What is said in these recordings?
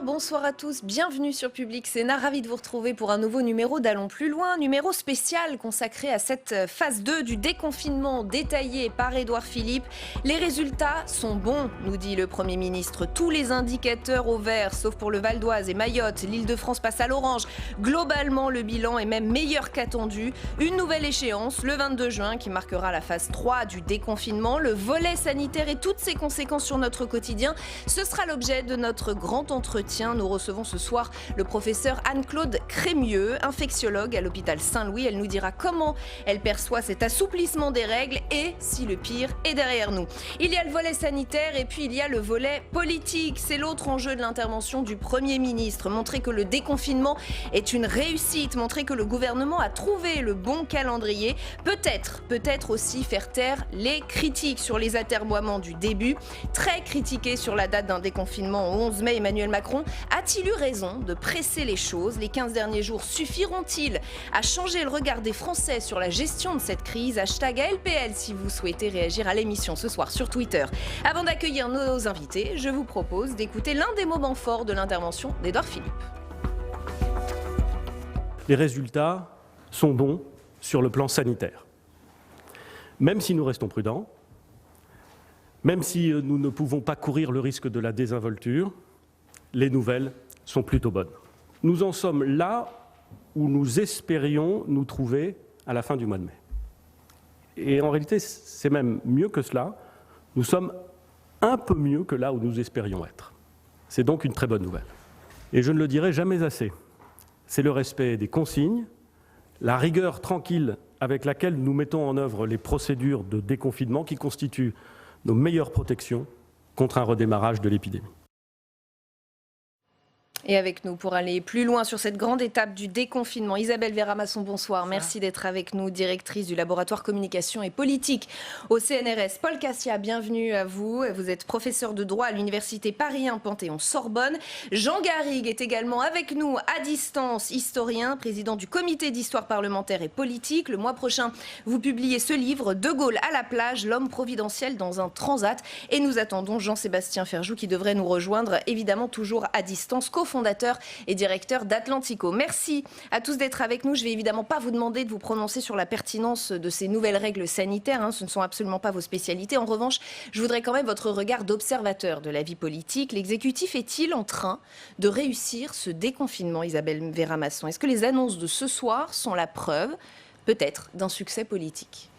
Bonsoir à tous, bienvenue sur Public Sénat, ravi de vous retrouver pour un nouveau numéro d'Allons plus loin, numéro spécial consacré à cette phase 2 du déconfinement détaillé par Édouard Philippe. Les résultats sont bons, nous dit le Premier ministre, tous les indicateurs au vert, sauf pour le Val d'Oise et Mayotte, l'Île-de-France passe à l'orange. Globalement, le bilan est même meilleur qu'attendu. Une nouvelle échéance, le 22 juin, qui marquera la phase 3 du déconfinement, le volet sanitaire et toutes ses conséquences sur notre quotidien. Ce sera l'objet de notre grand entretien. Nous recevons ce soir le professeur Anne-Claude Crémieux, infectiologue à l'hôpital Saint-Louis. Elle nous dira comment elle perçoit cet assouplissement des règles et si le pire est derrière nous. Il y a le volet sanitaire et puis il y a le volet politique. C'est l'autre enjeu de l'intervention du Premier ministre. Montrer que le déconfinement est une réussite, montrer que le gouvernement a trouvé le bon calendrier. Peut-être aussi faire taire les critiques sur les atermoiements du début. Très critiqué sur la date d'un déconfinement au 11 mai, Emmanuel Macron a-t-il eu raison de presser les choses? Les 15 derniers jours suffiront-ils à changer le regard des Français sur la gestion de cette crise? Hashtag ALPL si vous souhaitez réagir à l'émission ce soir sur Twitter. Avant d'accueillir nos invités, je vous propose d'écouter l'un des moments forts de l'intervention d'Édouard Philippe. Les résultats sont bons sur le plan sanitaire. Même si nous restons prudents, même si nous ne pouvons pas courir le risque de la désinvolture, les nouvelles sont plutôt bonnes. Nous en sommes là où nous espérions nous trouver à la fin du mois de mai. Et en réalité, c'est même mieux que cela. Nous sommes un peu mieux que là où nous espérions être. C'est donc une très bonne nouvelle. Et je ne le dirai jamais assez. C'est le respect des consignes, la rigueur tranquille avec laquelle nous mettons en œuvre les procédures de déconfinement qui constituent nos meilleures protections contre un redémarrage de l'épidémie. Et avec nous pour aller plus loin sur cette grande étape du déconfinement, Isabelle Verramasson, bonsoir. Merci d'être avec nous, directrice du laboratoire communication et politique au CNRS. Paul Cassia, bienvenue à vous. Vous êtes professeur de droit à l'université Paris 1 Panthéon-Sorbonne. Jean Garrigue est également avec nous à distance, historien, président du comité d'histoire parlementaire et politique. Le mois prochain, vous publiez ce livre, De Gaulle à la plage, l'homme providentiel dans un transat. Et nous attendons Jean-Sébastien Ferjou qui devrait nous rejoindre, évidemment toujours à distance, fondateur et directeur d'Atlantico. Merci à tous d'être avec nous. Je ne vais évidemment pas vous demander de vous prononcer sur la pertinence de ces nouvelles règles sanitaires. Ce ne sont absolument pas vos spécialités. En revanche, je voudrais quand même votre regard d'observateur de la vie politique. L'exécutif est-il en train de réussir ce déconfinement, Isabelle Verramasson? Est-ce que les annonces de ce soir sont la preuve, peut-être, d'un succès politique?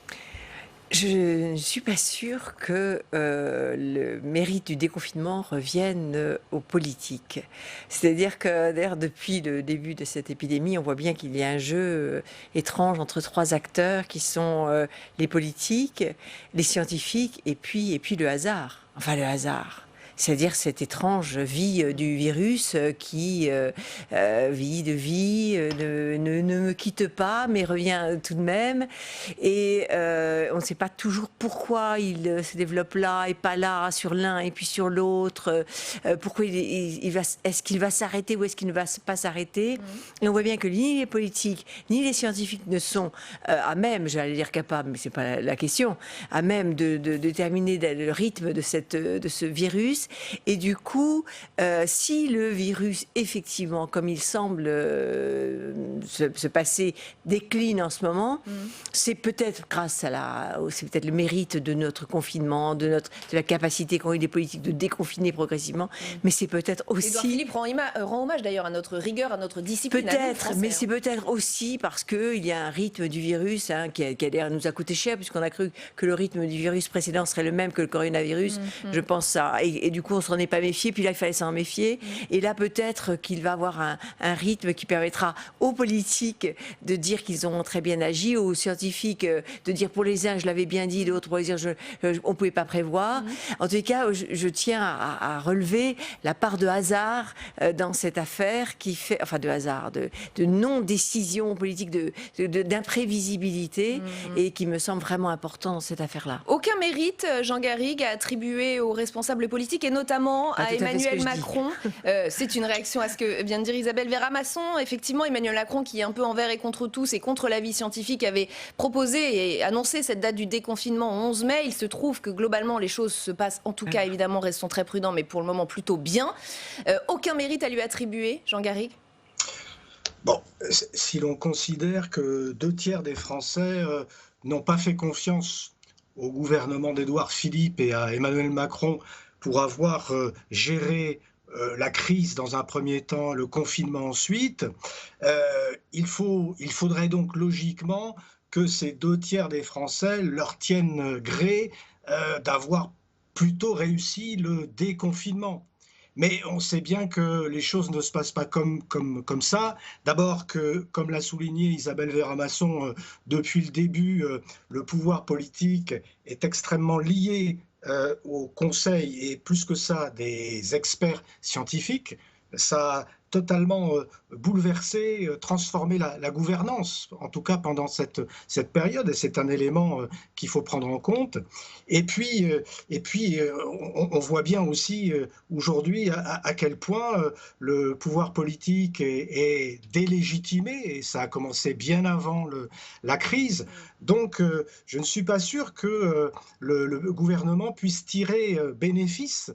Je ne suis pas sûre que le mérite du déconfinement revienne aux politiques. C'est-à-dire que d'ailleurs, depuis le début de cette épidémie, on voit bien qu'il y a un jeu étrange entre trois acteurs qui sont les politiques, les scientifiques et puis le hasard. Enfin, le hasard. C'est-à-dire cette étrange vie du virus qui vit de vie, ne me quitte pas, mais revient tout de même. Et on ne sait pas toujours pourquoi il se développe là et pas là, sur l'un et puis sur l'autre. Pourquoi est-ce qu'il va s'arrêter ou est-ce qu'il ne va pas s'arrêter? Et on voit bien que ni les politiques, ni les scientifiques ne sont à même, j'allais dire capables, mais ce n'est pas la question, à même de déterminer le rythme de ce virus. Et du coup, si le virus, effectivement, comme il semble se passer, décline en ce moment, c'est peut-être grâce c'est peut-être le mérite de notre confinement, de la capacité qu'ont eu les politiques de déconfiner progressivement, mais c'est peut-être aussi... Édouard Philippe rend hommage d'ailleurs à notre rigueur, à notre discipline. Peut-être, mais c'est peut-être aussi parce qu'il y a un rythme du virus qui d'ailleurs nous a coûté cher, puisqu'on a cru que le rythme du virus précédent serait le même que le coronavirus. Je pense ça. Et du coup, on ne s'en est pas méfié, puis là, il fallait s'en méfier. Et là, peut-être qu'il va avoir un rythme qui permettra aux politiques de dire qu'ils ont très bien agi, aux scientifiques de dire pour les uns, je l'avais bien dit, d'autres pour les dire, on ne pouvait pas prévoir. En tout cas, je tiens à relever la part de hasard dans cette affaire qui fait, enfin de hasard, de non-décision politique, d'imprévisibilité, et qui me semble vraiment important dans cette affaire-là. Aucun mérite, Jean Garrigue, à attribuer aux responsables politiques et notamment à Emmanuel Macron. C'est une réaction à ce que vient de dire Isabelle Verramasson. Effectivement, Emmanuel Macron qui est un peu en envers et contre tous et contre l'avis scientifique avait proposé et annoncé cette date du déconfinement au 11 mai. Il se trouve que globalement les choses se passent, en tout cas évidemment restons très prudents, mais pour le moment plutôt bien. Aucun mérite à lui attribuer, Jean Garrigue? Bon, si l'on considère que 2 tiers des Français n'ont pas fait confiance au gouvernement d'Édouard Philippe et à Emmanuel Macron pour avoir géré la crise dans un premier temps, le confinement ensuite, il faudrait donc logiquement que ces 2 tiers des Français leur tiennent gré d'avoir plutôt réussi le déconfinement. Mais on sait bien que les choses ne se passent pas comme ça. D'abord que, comme l'a souligné Isabelle Véramasson, depuis le début, le pouvoir politique est extrêmement lié au conseil et plus que ça, des experts scientifiques. Ça a totalement bouleversé, transformé la gouvernance, en tout cas pendant cette période, et c'est un élément qu'il faut prendre en compte. Et puis, on voit bien aussi aujourd'hui à quel point le pouvoir politique est délégitimé, et ça a commencé bien avant la crise. Donc, je ne suis pas sûr que le gouvernement puisse tirer bénéfice,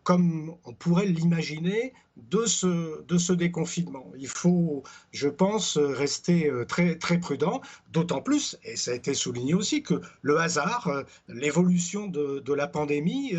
comme on pourrait l'imaginer, de ce déconfinement. Il faut, je pense, rester très, très prudent, d'autant plus, et ça a été souligné aussi, que le hasard, l'évolution de la pandémie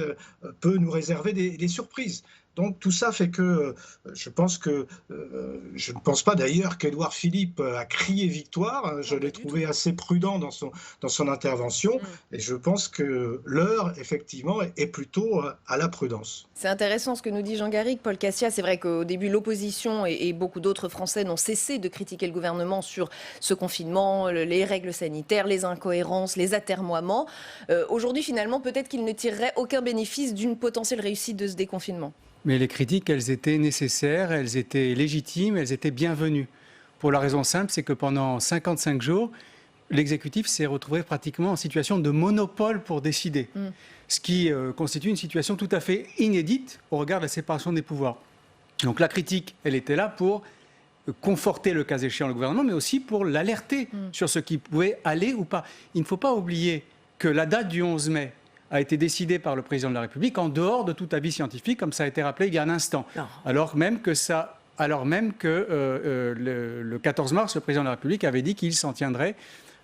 peut nous réserver des surprises. Donc tout ça fait que je ne pense pas d'ailleurs qu'Édouard Philippe a crié victoire. Je l'ai trouvé assez prudent dans son intervention, et je pense que l'heure, effectivement, est plutôt à la prudence. C'est intéressant ce que nous dit Jean Garrigue. Paul Cassia, c'est vrai qu'au début, l'opposition et beaucoup d'autres Français n'ont cessé de critiquer le gouvernement sur ce confinement, les règles sanitaires, les incohérences, les atermoiements. Aujourd'hui, finalement, peut-être qu'il ne tirerait aucun bénéfice d'une potentielle réussite de ce déconfinement. Mais les critiques, elles étaient nécessaires, elles étaient légitimes, elles étaient bienvenues. Pour la raison simple, c'est que pendant 55 jours, l'exécutif s'est retrouvé pratiquement en situation de monopole pour décider. Ce qui constitue une situation tout à fait inédite au regard de la séparation des pouvoirs. Donc la critique, elle était là pour conforter le cas échéant le gouvernement, mais aussi pour l'alerter sur ce qui pouvait aller ou pas. Il ne faut pas oublier que la date du 11 mai a été décidée par le président de la République en dehors de tout avis scientifique, comme ça a été rappelé il y a un instant. Alors même que le 14 mars, le président de la République avait dit qu'il s'en tiendrait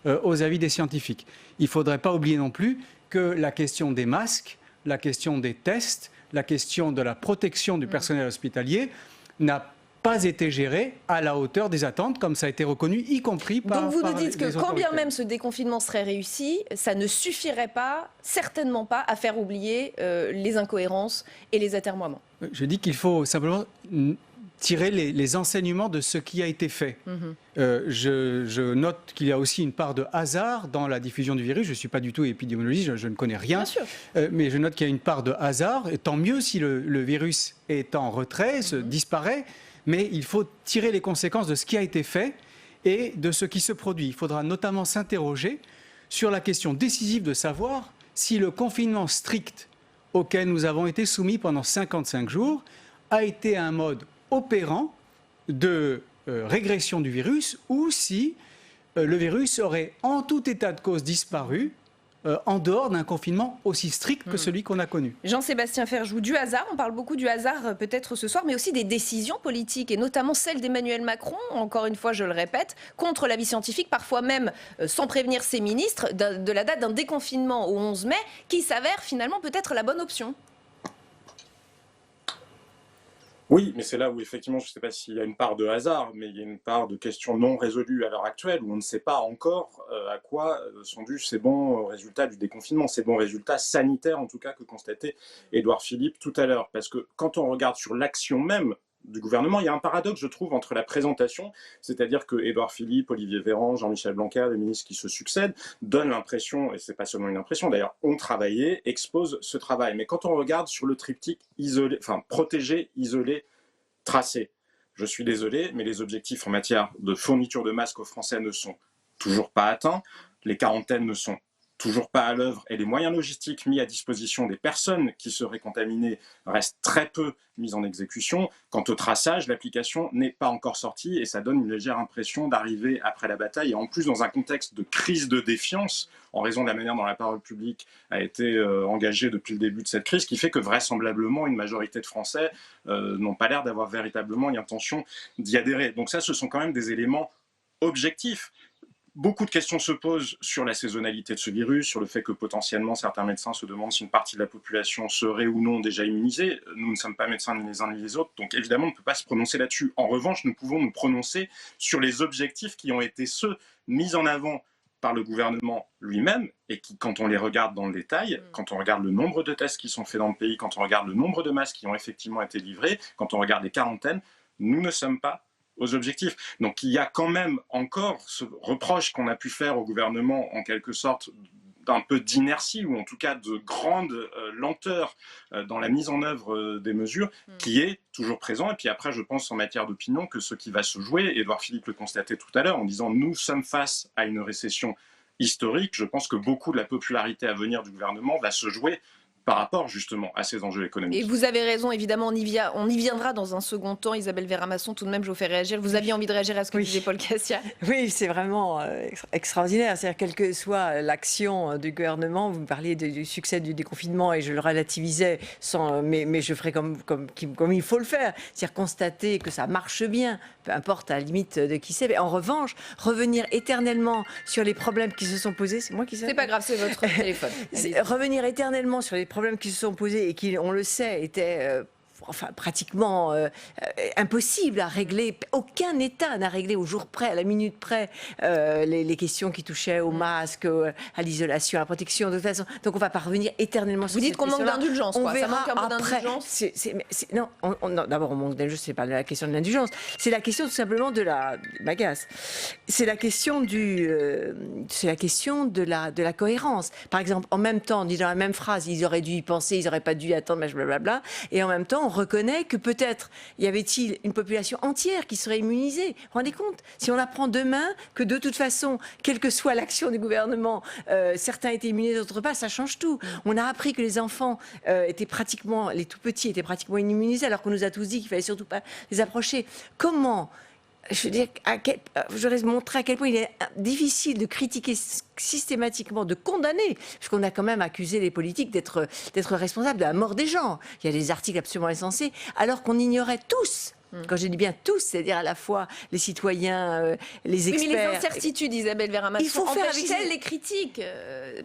aux avis des scientifiques. Il ne faudrait pas oublier non plus que la question des masques, la question des tests, la question de la protection du personnel hospitalier n'a pas été gérée à la hauteur des attentes, comme ça a été reconnu, y compris par Donc vous nous dites que les quand bien autorités. même ce déconfinement serait réussi, ça ne suffirait pas, certainement pas, à faire oublier les incohérences et les atermoiements. Je dis qu'il faut simplement tirer les enseignements de ce qui a été fait. Je note qu'il y a aussi une part de hasard dans la diffusion du virus. Je ne suis pas du tout épidémiologiste, je ne connais rien. Bien sûr. Mais je note qu'il y a une part de hasard. Et tant mieux si le virus est en retrait, disparaît. Mais il faut tirer les conséquences de ce qui a été fait et de ce qui se produit. Il faudra notamment s'interroger sur la question décisive de savoir si le confinement strict auquel nous avons été soumis pendant 55 jours a été un mode opérant de régression du virus ou si le virus aurait en tout état de cause disparu en dehors d'un confinement aussi strict que celui qu'on a connu. Jean-Sébastien Ferjou, du hasard, on parle beaucoup du hasard peut-être ce soir, mais aussi des décisions politiques, et notamment celle d'Emmanuel Macron, encore une fois je le répète, contre l'avis scientifique, parfois même sans prévenir ses ministres, de la date d'un déconfinement au 11 mai, qui s'avère finalement peut-être la bonne option. Oui, mais c'est là où effectivement, je ne sais pas s'il y a une part de hasard, mais il y a une part de questions non résolues à l'heure actuelle, où on ne sait pas encore à quoi sont dus ces bons résultats du déconfinement, ces bons résultats sanitaires en tout cas que constatait Édouard Philippe tout à l'heure. Parce que quand on regarde sur l'action même du gouvernement, il y a un paradoxe, je trouve, entre la présentation, c'est-à-dire que Édouard Philippe, Olivier Véran, Jean-Michel Blanquer, les ministres qui se succèdent, donnent l'impression, et c'est pas seulement une impression, d'ailleurs, ont travaillé, exposent ce travail. Mais quand on regarde sur le triptyque isolé, enfin protéger, isoler, tracer, je suis désolé, mais les objectifs en matière de fourniture de masques aux Français ne sont toujours pas atteints, les quarantaines ne sont toujours pas à l'œuvre et les moyens logistiques mis à disposition des personnes qui seraient contaminées restent très peu mis en exécution. Quant au traçage, l'application n'est pas encore sortie et ça donne une légère impression d'arriver après la bataille. Et en plus, dans un contexte de crise de défiance, en raison de la manière dont la parole publique a été engagée depuis le début de cette crise, qui fait que vraisemblablement une majorité de Français n'ont pas l'air d'avoir véritablement l'intention d'y adhérer. Donc ça, ce sont quand même des éléments objectifs. Beaucoup de questions se posent sur la saisonnalité de ce virus, sur le fait que potentiellement certains médecins se demandent si une partie de la population serait ou non déjà immunisée. Nous ne sommes pas médecins ni les uns ni les autres, donc évidemment on ne peut pas se prononcer là-dessus. En revanche, nous pouvons nous prononcer sur les objectifs qui ont été ceux mis en avant par le gouvernement lui-même et qui, quand on les regarde dans le détail, quand on regarde le nombre de tests qui sont faits dans le pays, quand on regarde le nombre de masques qui ont effectivement été livrés, quand on regarde les quarantaines, nous ne sommes pas aux objectifs. Donc il y a quand même encore ce reproche qu'on a pu faire au gouvernement en quelque sorte d'un peu d'inertie ou en tout cas de grande lenteur dans la mise en œuvre des mesures qui est toujours présent. Et puis après, je pense en matière d'opinion que ce qui va se jouer, Édouard Philippe le constatait tout à l'heure en disant nous sommes face à une récession historique, je pense que beaucoup de la popularité à venir du gouvernement va se jouer par rapport justement à ces enjeux économiques. Et vous avez raison, évidemment, on y viendra dans un second temps. Isabelle Véramasson, tout de même, je vous fais réagir. Vous aviez envie de réagir à ce que disait Paul Cassia? Oui, c'est vraiment extraordinaire. C'est-à-dire, quelle que soit l'action du gouvernement, vous me parliez du succès du déconfinement et je le relativisais, mais je ferai comme il faut le faire. C'est-à-dire constater que ça marche bien, peu importe à la limite de qui c'est. Mais en revanche, revenir éternellement sur les problèmes qui se sont posés, c'est moi qui sais. C'est pas grave, c'est votre téléphone. Revenir éternellement sur les problèmes qui se sont posés et qui, on le sait, étaient pratiquement impossible à régler. Aucun État n'a réglé au jour près, à la minute près, les questions qui touchaient au masque, à l'isolation, à la protection. De toute façon, donc on ne va pas revenir éternellement sur Vous dites qu'on manque d'indulgence, quoi. Ça manque un peu après. d'indulgence. Non, d'abord on manque d'indulgence, c'est pas la question de l'indulgence, c'est la question tout simplement de la m'agace. C'est la question de la cohérence. Par exemple, en même temps, dit dans la même phrase, ils auraient dû y penser, ils n'auraient pas dû attendre, blablabla, et en même temps, on reconnaît que peut-être y avait-il une population entière qui serait immunisée. Vous vous rendez compte? Si on apprend demain que de toute façon, quelle que soit l'action du gouvernement, certains étaient immunisés, d'autres pas, ça change tout. On a appris que les enfants les tout petits étaient pratiquement immunisés, alors qu'on nous a tous dit qu'il fallait surtout pas les approcher. Comment? Je veux dire, je voudrais montrer à quel point il est difficile de critiquer systématiquement, de condamner, puisqu'on a quand même accusé les politiques d'être responsables de la mort des gens. Il y a des articles absolument insensés, alors qu'on ignorait tous. Quand je dis bien tous, c'est-à-dire à la fois les citoyens, les experts. Oui, mais les incertitudes, Isabelle Véramasson, il faut faire empêchaient les critiques.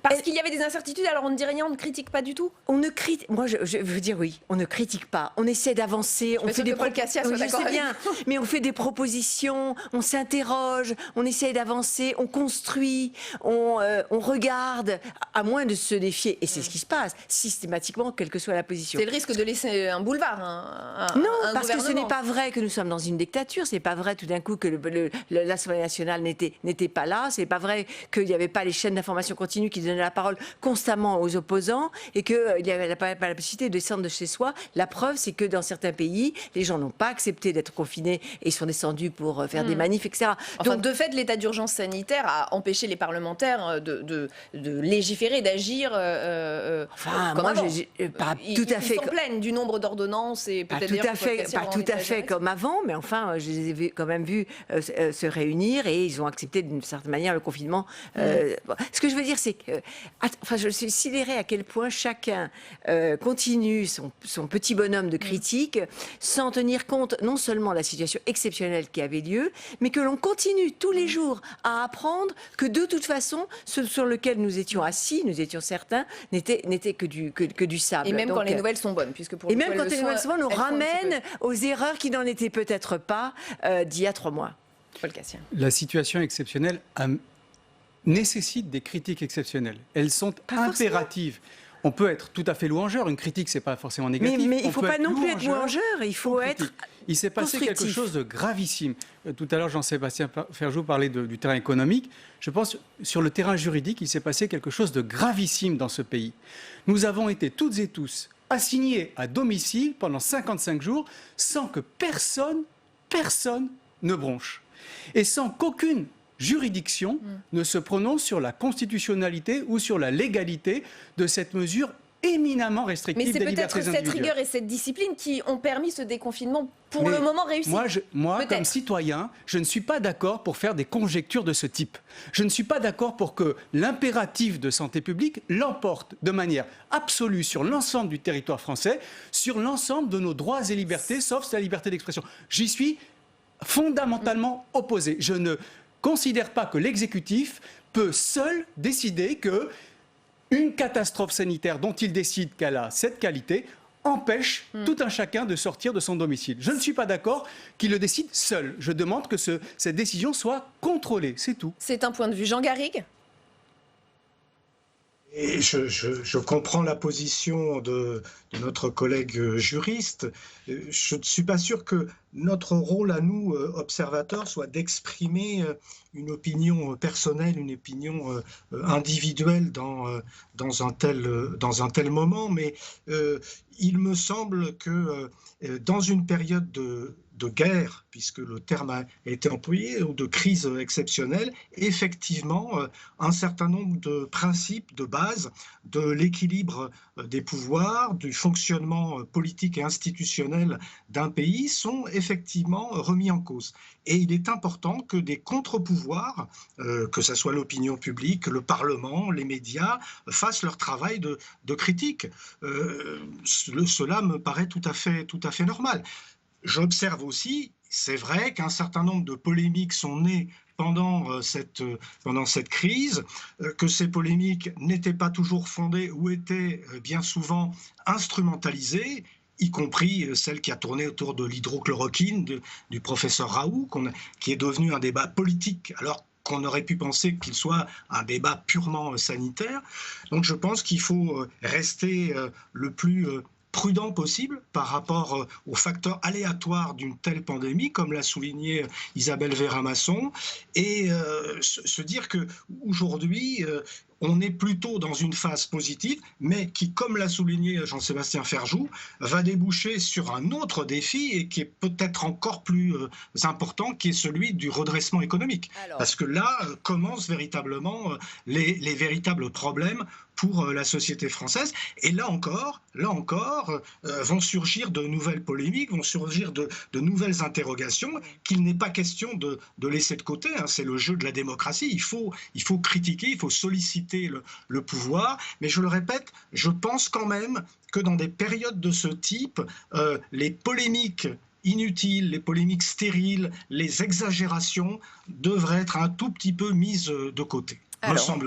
Parce qu'il y avait des incertitudes, alors on ne dit rien, on ne critique pas du tout. Moi, je veux dire oui, on ne critique pas. On essaie d'avancer, on fait des propositions. Je sais bien, mais on fait des propositions, on s'interroge, on essaie d'avancer, on construit, on regarde, à moins de se défier. Et c'est ce qui se passe systématiquement, quelle que soit la position. C'est le risque de laisser un boulevard. Non, parce que ce n'est pas vrai que nous sommes dans une dictature, c'est pas vrai tout d'un coup que l'Assemblée nationale n'était pas là, c'est pas vrai qu'il n'y avait pas les chaînes d'information continue qui donnaient la parole constamment aux opposants et qu'il n'y avait pas la possibilité de descendre de chez soi. La preuve, c'est que dans certains pays, les gens n'ont pas accepté d'être confinés et sont descendus pour faire des manifs, etc. Enfin, donc, de fait, l'état d'urgence sanitaire a empêché les parlementaires de légiférer, d'agir. Moi, pas tout à fait. Ils s'en plaignent du nombre d'ordonnances et peut-être pas tout à fait comme avant, mais enfin, je les ai quand même vus se réunir et ils ont accepté d'une certaine manière le confinement. Ce que je veux dire, c'est que, je suis sidérée à quel point chacun continue son petit bonhomme de critique sans tenir compte non seulement de la situation exceptionnelle qui avait lieu, mais que l'on continue tous les jours à apprendre que de toute façon, ce sur lequel nous étions assis, nous étions certains, n'était que du sable. Et même quand les nouvelles sont bonnes, puisque pour et même quand les nouvelles sont bonnes, on ramène aux erreurs qui n'en étaient peut-être pas d'il y a 3 mois. Paul Cassia. La situation exceptionnelle nécessite des critiques exceptionnelles. Elles sont impératives. On peut être tout à fait louangeur. Une critique, c'est pas forcément négatif. Mais il ne faut pas non plus être louangeur. Il faut être. Il s'est passé quelque chose de gravissime. Tout à l'heure, Jean-Sébastien Ferjou parlait du terrain économique. Je pense sur le terrain juridique, il s'est passé quelque chose de gravissime dans ce pays. Nous avons été toutes et tous assignés à domicile pendant 55 jours sans que personne ne bronche. Et sans qu'aucune juridiction ne se prononce sur la constitutionnalité ou sur la légalité de cette mesure éminemment restrictive Mais c'est des libertés peut-être cette individuelles. rigueur et cette discipline qui ont permis ce déconfinement pour le moment réussi. Moi comme citoyen, je ne suis pas d'accord pour faire des conjectures de ce type. Je ne suis pas d'accord pour que l'impératif de santé publique l'emporte de manière absolue sur l'ensemble du territoire français, sur l'ensemble de nos droits et libertés, sauf la liberté d'expression. J'y suis fondamentalement opposé. Je ne considère pas que l'exécutif peut seul décider que une catastrophe sanitaire dont il décide qu'elle a cette qualité empêche tout un chacun de sortir de son domicile. Je ne suis pas d'accord qu'il le décide seul. Je demande que cette décision soit contrôlée, c'est tout. C'est un point de vue. Jean Garrigue ? Et je comprends la position de notre collègue juriste. Je ne suis pas sûr que notre rôle à nous, observateurs, soit d'exprimer une opinion personnelle, une opinion individuelle dans un tel moment. Mais il me semble que dans une période de guerre, puisque le terme a été employé, ou de crise exceptionnelle, effectivement, un certain nombre de principes de base de l'équilibre des pouvoirs, du fonctionnement politique et institutionnel d'un pays sont effectivement remis en cause. Et il est important que des contre-pouvoirs, que ce soit l'opinion publique, le Parlement, les médias, fassent leur travail de critique. Cela me paraît tout à fait normal. J'observe aussi, c'est vrai qu'un certain nombre de polémiques sont nées pendant cette crise, que ces polémiques n'étaient pas toujours fondées ou étaient bien souvent instrumentalisées, y compris celle qui a tourné autour de l'hydrochloroquine du professeur Raoult, qui est devenu un débat politique, alors qu'on aurait pu penser qu'il soit un débat purement sanitaire. Donc je pense qu'il faut rester le plus prudent possible par rapport aux facteurs aléatoires d'une telle pandémie, comme l'a souligné Isabelle Véramasson, et se dire qu'aujourd'hui, on est plutôt dans une phase positive, mais qui, comme l'a souligné Jean-Sébastien Ferjou, va déboucher sur un autre défi et qui est peut-être encore plus important, qui est celui du redressement économique. Parce que là commencent véritablement les véritables problèmes pour la société française. Et là encore, vont surgir de nouvelles polémiques, vont surgir de nouvelles interrogations qu'il n'est pas question de laisser de côté. C'est le jeu de la démocratie. Il faut critiquer, il faut solliciter le pouvoir. Mais je le répète, je pense quand même que dans des périodes de ce type, les polémiques inutiles, les polémiques stériles, les exagérations devraient être un tout petit peu mises de côté. Alors,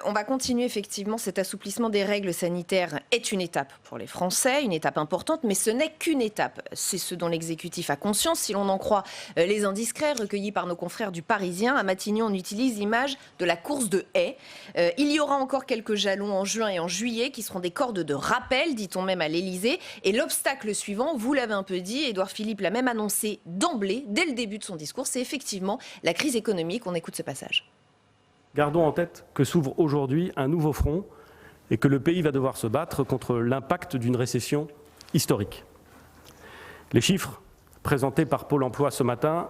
on va continuer effectivement. Cet assouplissement des règles sanitaires est une étape pour les Français, une étape importante, mais ce n'est qu'une étape. C'est ce dont l'exécutif a conscience. Si l'on en croit les indiscrets recueillis par nos confrères du Parisien, à Matignon, on utilise l'image de la course de haies. Il y aura encore quelques jalons en juin et en juillet qui seront des cordes de rappel, dit-on même à l'Élysée. Et l'obstacle suivant, vous l'avez un peu dit, Édouard Philippe l'a même annoncé d'emblée, dès le début de son discours, c'est effectivement la crise économique. On écoute ce passage. Gardons en tête que s'ouvre aujourd'hui un nouveau front et que le pays va devoir se battre contre l'impact d'une récession historique. Les chiffres présentés par Pôle emploi ce matin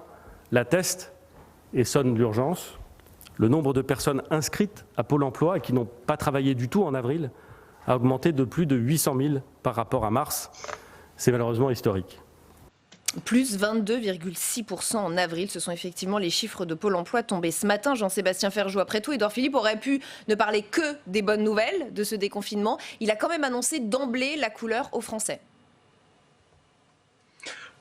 l'attestent et sonnent l'urgence. Le nombre de personnes inscrites à Pôle emploi et qui n'ont pas travaillé du tout en avril a augmenté de plus de 800 000 par rapport à mars. C'est malheureusement historique. Plus 22,6% en avril. Ce sont effectivement les chiffres de Pôle emploi tombés ce matin. Jean-Sébastien Ferjou, après tout, Édouard Philippe aurait pu ne parler que des bonnes nouvelles de ce déconfinement. Il a quand même annoncé d'emblée la couleur aux Français.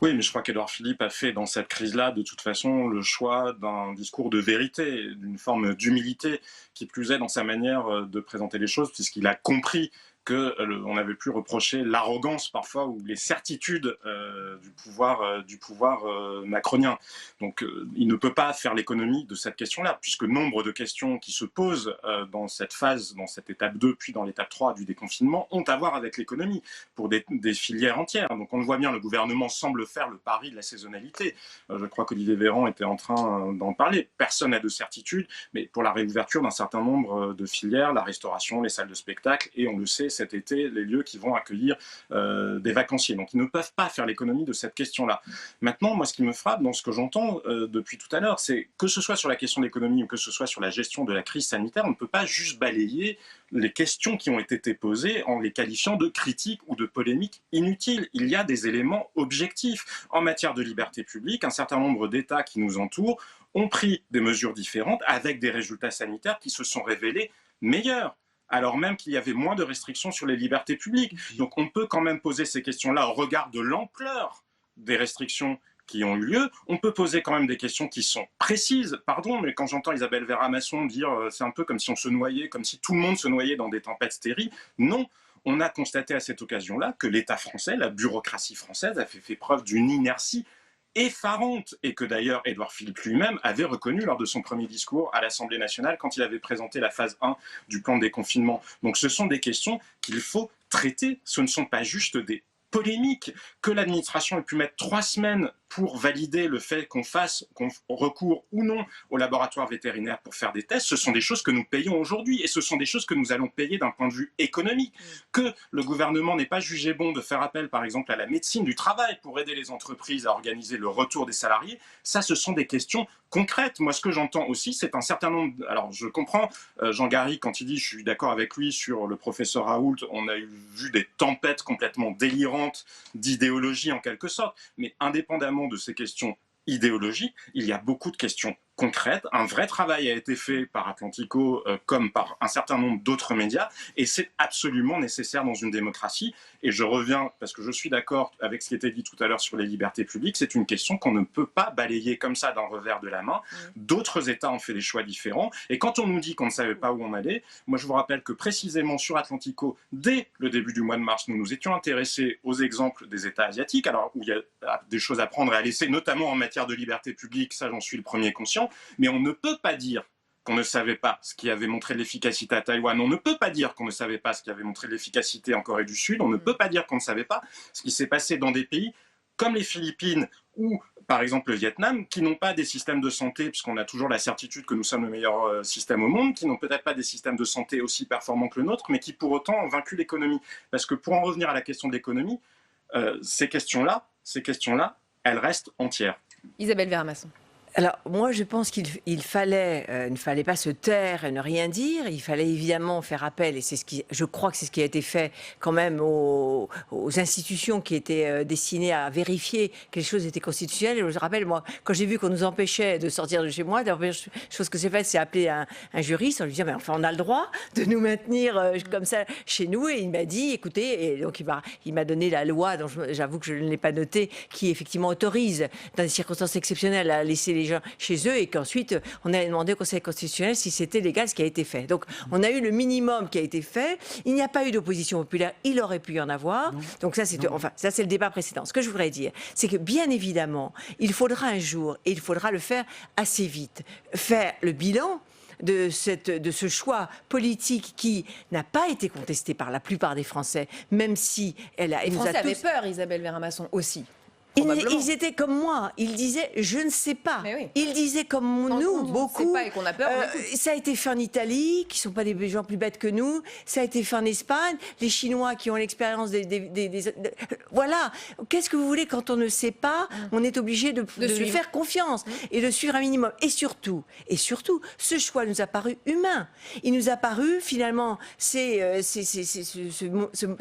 Oui, mais je crois qu'Édouard Philippe a fait dans cette crise-là, de toute façon, le choix d'un discours de vérité, d'une forme d'humilité, qui plus est dans sa manière de présenter les choses, puisqu'il a compris qu'on avait pu reprocher l'arrogance parfois ou les certitudes du pouvoir macronien. Donc il ne peut pas faire l'économie de cette question-là, puisque nombre de questions qui se posent dans cette phase, dans cette étape 2, puis dans l'étape 3 du déconfinement, ont à voir avec l'économie, pour des filières entières. Donc on le voit bien, le gouvernement semble faire le pari de la saisonnalité. Je crois qu'Olivier Véran était en train d'en parler. Personne n'a de certitude, mais pour la réouverture d'un certain nombre de filières, la restauration, les salles de spectacle, et on le sait, cet été les lieux qui vont accueillir des vacanciers. Donc ils ne peuvent pas faire l'économie de cette question-là. Maintenant, moi, ce qui me frappe dans ce que j'entends depuis tout à l'heure, c'est que ce soit sur la question de l'économie ou que ce soit sur la gestion de la crise sanitaire, on ne peut pas juste balayer les questions qui ont été posées en les qualifiant de critiques ou de polémiques inutiles. Il y a des éléments objectifs. En matière de liberté publique, un certain nombre d'États qui nous entourent ont pris des mesures différentes avec des résultats sanitaires qui se sont révélés meilleurs, alors même qu'il y avait moins de restrictions sur les libertés publiques. Donc on peut quand même poser ces questions-là au regard de l'ampleur des restrictions qui ont eu lieu. On peut poser quand même des questions qui sont précises. Pardon, mais quand j'entends Isabelle Vera-Masson dire c'est un peu comme si on se noyait, comme si tout le monde se noyait dans des tempêtes stériles. Non, on a constaté à cette occasion-là que l'État français, la bureaucratie française, a fait preuve d'une inertie effarante, et que d'ailleurs Édouard Philippe lui-même avait reconnu lors de son premier discours à l'Assemblée nationale quand il avait présenté la phase 1 du plan de déconfinement. Donc ce sont des questions qu'il faut traiter, ce ne sont pas juste des polémiques. Que l'administration ait pu mettre 3 semaines pour valider le fait qu'on recourt ou non au laboratoire vétérinaire pour faire des tests, ce sont des choses que nous payons aujourd'hui, et ce sont des choses que nous allons payer d'un point de vue économique. Que le gouvernement n'ait pas jugé bon de faire appel par exemple à la médecine du travail pour aider les entreprises à organiser le retour des salariés, ça ce sont des questions concrètes. Moi ce que j'entends aussi, c'est un certain nombre... Alors je comprends Jean Garry quand il dit, je suis d'accord avec lui sur le professeur Raoult, on a vu des tempêtes complètement délirantes d'idéologie en quelque sorte, mais indépendamment de ces questions idéologiques, il y a beaucoup de questions concrètes. Un vrai travail a été fait par Atlantico comme par un certain nombre d'autres médias, et c'est absolument nécessaire dans une démocratie. Et je reviens, parce que je suis d'accord avec ce qui était dit tout à l'heure sur les libertés publiques, c'est une question qu'on ne peut pas balayer comme ça d'un revers de la main. D'autres États ont fait des choix différents, et quand on nous dit qu'on ne savait pas où on allait, moi je vous rappelle que précisément sur Atlantico, dès le début du mois de mars, nous nous étions intéressés aux exemples des États asiatiques, alors où il y a des choses à prendre et à laisser, notamment en matière de liberté publique, ça j'en suis le premier conscient. Mais on ne peut pas dire qu'on ne savait pas ce qui avait montré l'efficacité à Taïwan. On ne peut pas dire qu'on ne savait pas ce qui avait montré l'efficacité en Corée du Sud. On ne peut pas dire qu'on ne savait pas ce qui s'est passé dans des pays comme les Philippines ou par exemple le Vietnam, qui n'ont pas des systèmes de santé, puisqu'on a toujours la certitude que nous sommes le meilleur système au monde, qui n'ont peut-être pas des systèmes de santé aussi performants que le nôtre, mais qui pour autant ont vaincu l'économie. Parce que pour en revenir à la question de l'économie, ces questions-là, elles restent entières. Isabelle Vera-Masson. Alors, moi, je pense qu'il ne fallait pas se taire et ne rien dire. Il fallait évidemment faire appel, et je crois que c'est ce qui a été fait quand même aux institutions qui étaient destinées à vérifier que les choses étaient constitutionnelles. Et je rappelle, moi, quand j'ai vu qu'on nous empêchait de sortir de chez moi, la première chose que j'ai faite, c'est appeler un juriste en lui disant, mais enfin, on a le droit de nous maintenir comme ça chez nous. Et il m'a dit, écoutez, et donc il m'a donné la loi, dont j'avoue que je ne l'ai pas notée, qui effectivement autorise, dans des circonstances exceptionnelles, à laisser les gens chez eux, et qu'ensuite on a demandé au Conseil constitutionnel si c'était légal ce qui a été fait. Donc on a eu le minimum qui a été fait. Il n'y a pas eu d'opposition populaire. Il aurait pu y en avoir. Donc ça c'est le débat précédent. Ce que je voudrais dire, c'est que bien évidemment, il faudra un jour, et il faudra le faire assez vite, faire le bilan de ce choix politique qui n'a pas été contesté par la plupart des Français, même si les Français avaient peur, Isabelle Vera-Masson aussi. Ils étaient comme moi. Ils disaient, je ne sais pas. Oui. Ils disaient comme nous, beaucoup. On ne sait pas et qu'on a peur. Ça a été fait en Italie, qui ne sont pas des gens plus bêtes que nous. Ça a été fait en Espagne. Les Chinois qui ont l'expérience voilà. Qu'est-ce que vous voulez quand on ne sait pas? On est obligé de faire confiance et de suivre un minimum. Et surtout, ce choix nous a paru humain. Il nous a paru, finalement, ce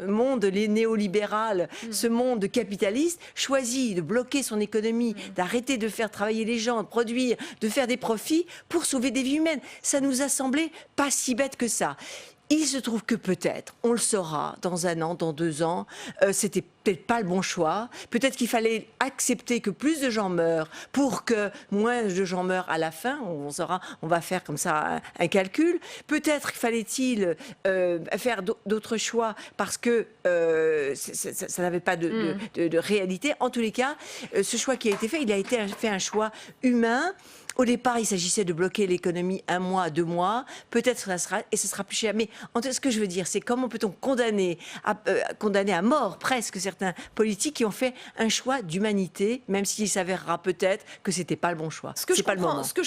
monde néolibéral, ce monde capitaliste, choisi de bloquer son économie, d'arrêter de faire travailler les gens, de produire, de faire des profits pour sauver des vies humaines. Ça nous a semblé pas si bête que ça. Il se trouve que peut-être, on le saura dans 1 an, dans 2 ans, c'était peut-être pas le bon choix. Peut-être qu'il fallait accepter que plus de gens meurent pour que moins de gens meurent à la fin. On va faire comme ça un calcul. Peut-être fallait-il faire d'autres choix parce que ça n'avait pas de réalité. En tous les cas, ce choix qui a été fait, il a été fait un choix humain. Au départ, il s'agissait de bloquer l'économie 1 mois, 2 mois. Peut-être ce sera plus cher. Mais ce que je veux dire, c'est comment peut-on condamner à mort presque certains politiques qui ont fait un choix d'humanité, même s'il s'avérera peut-être que c'était pas le bon choix. Ce que je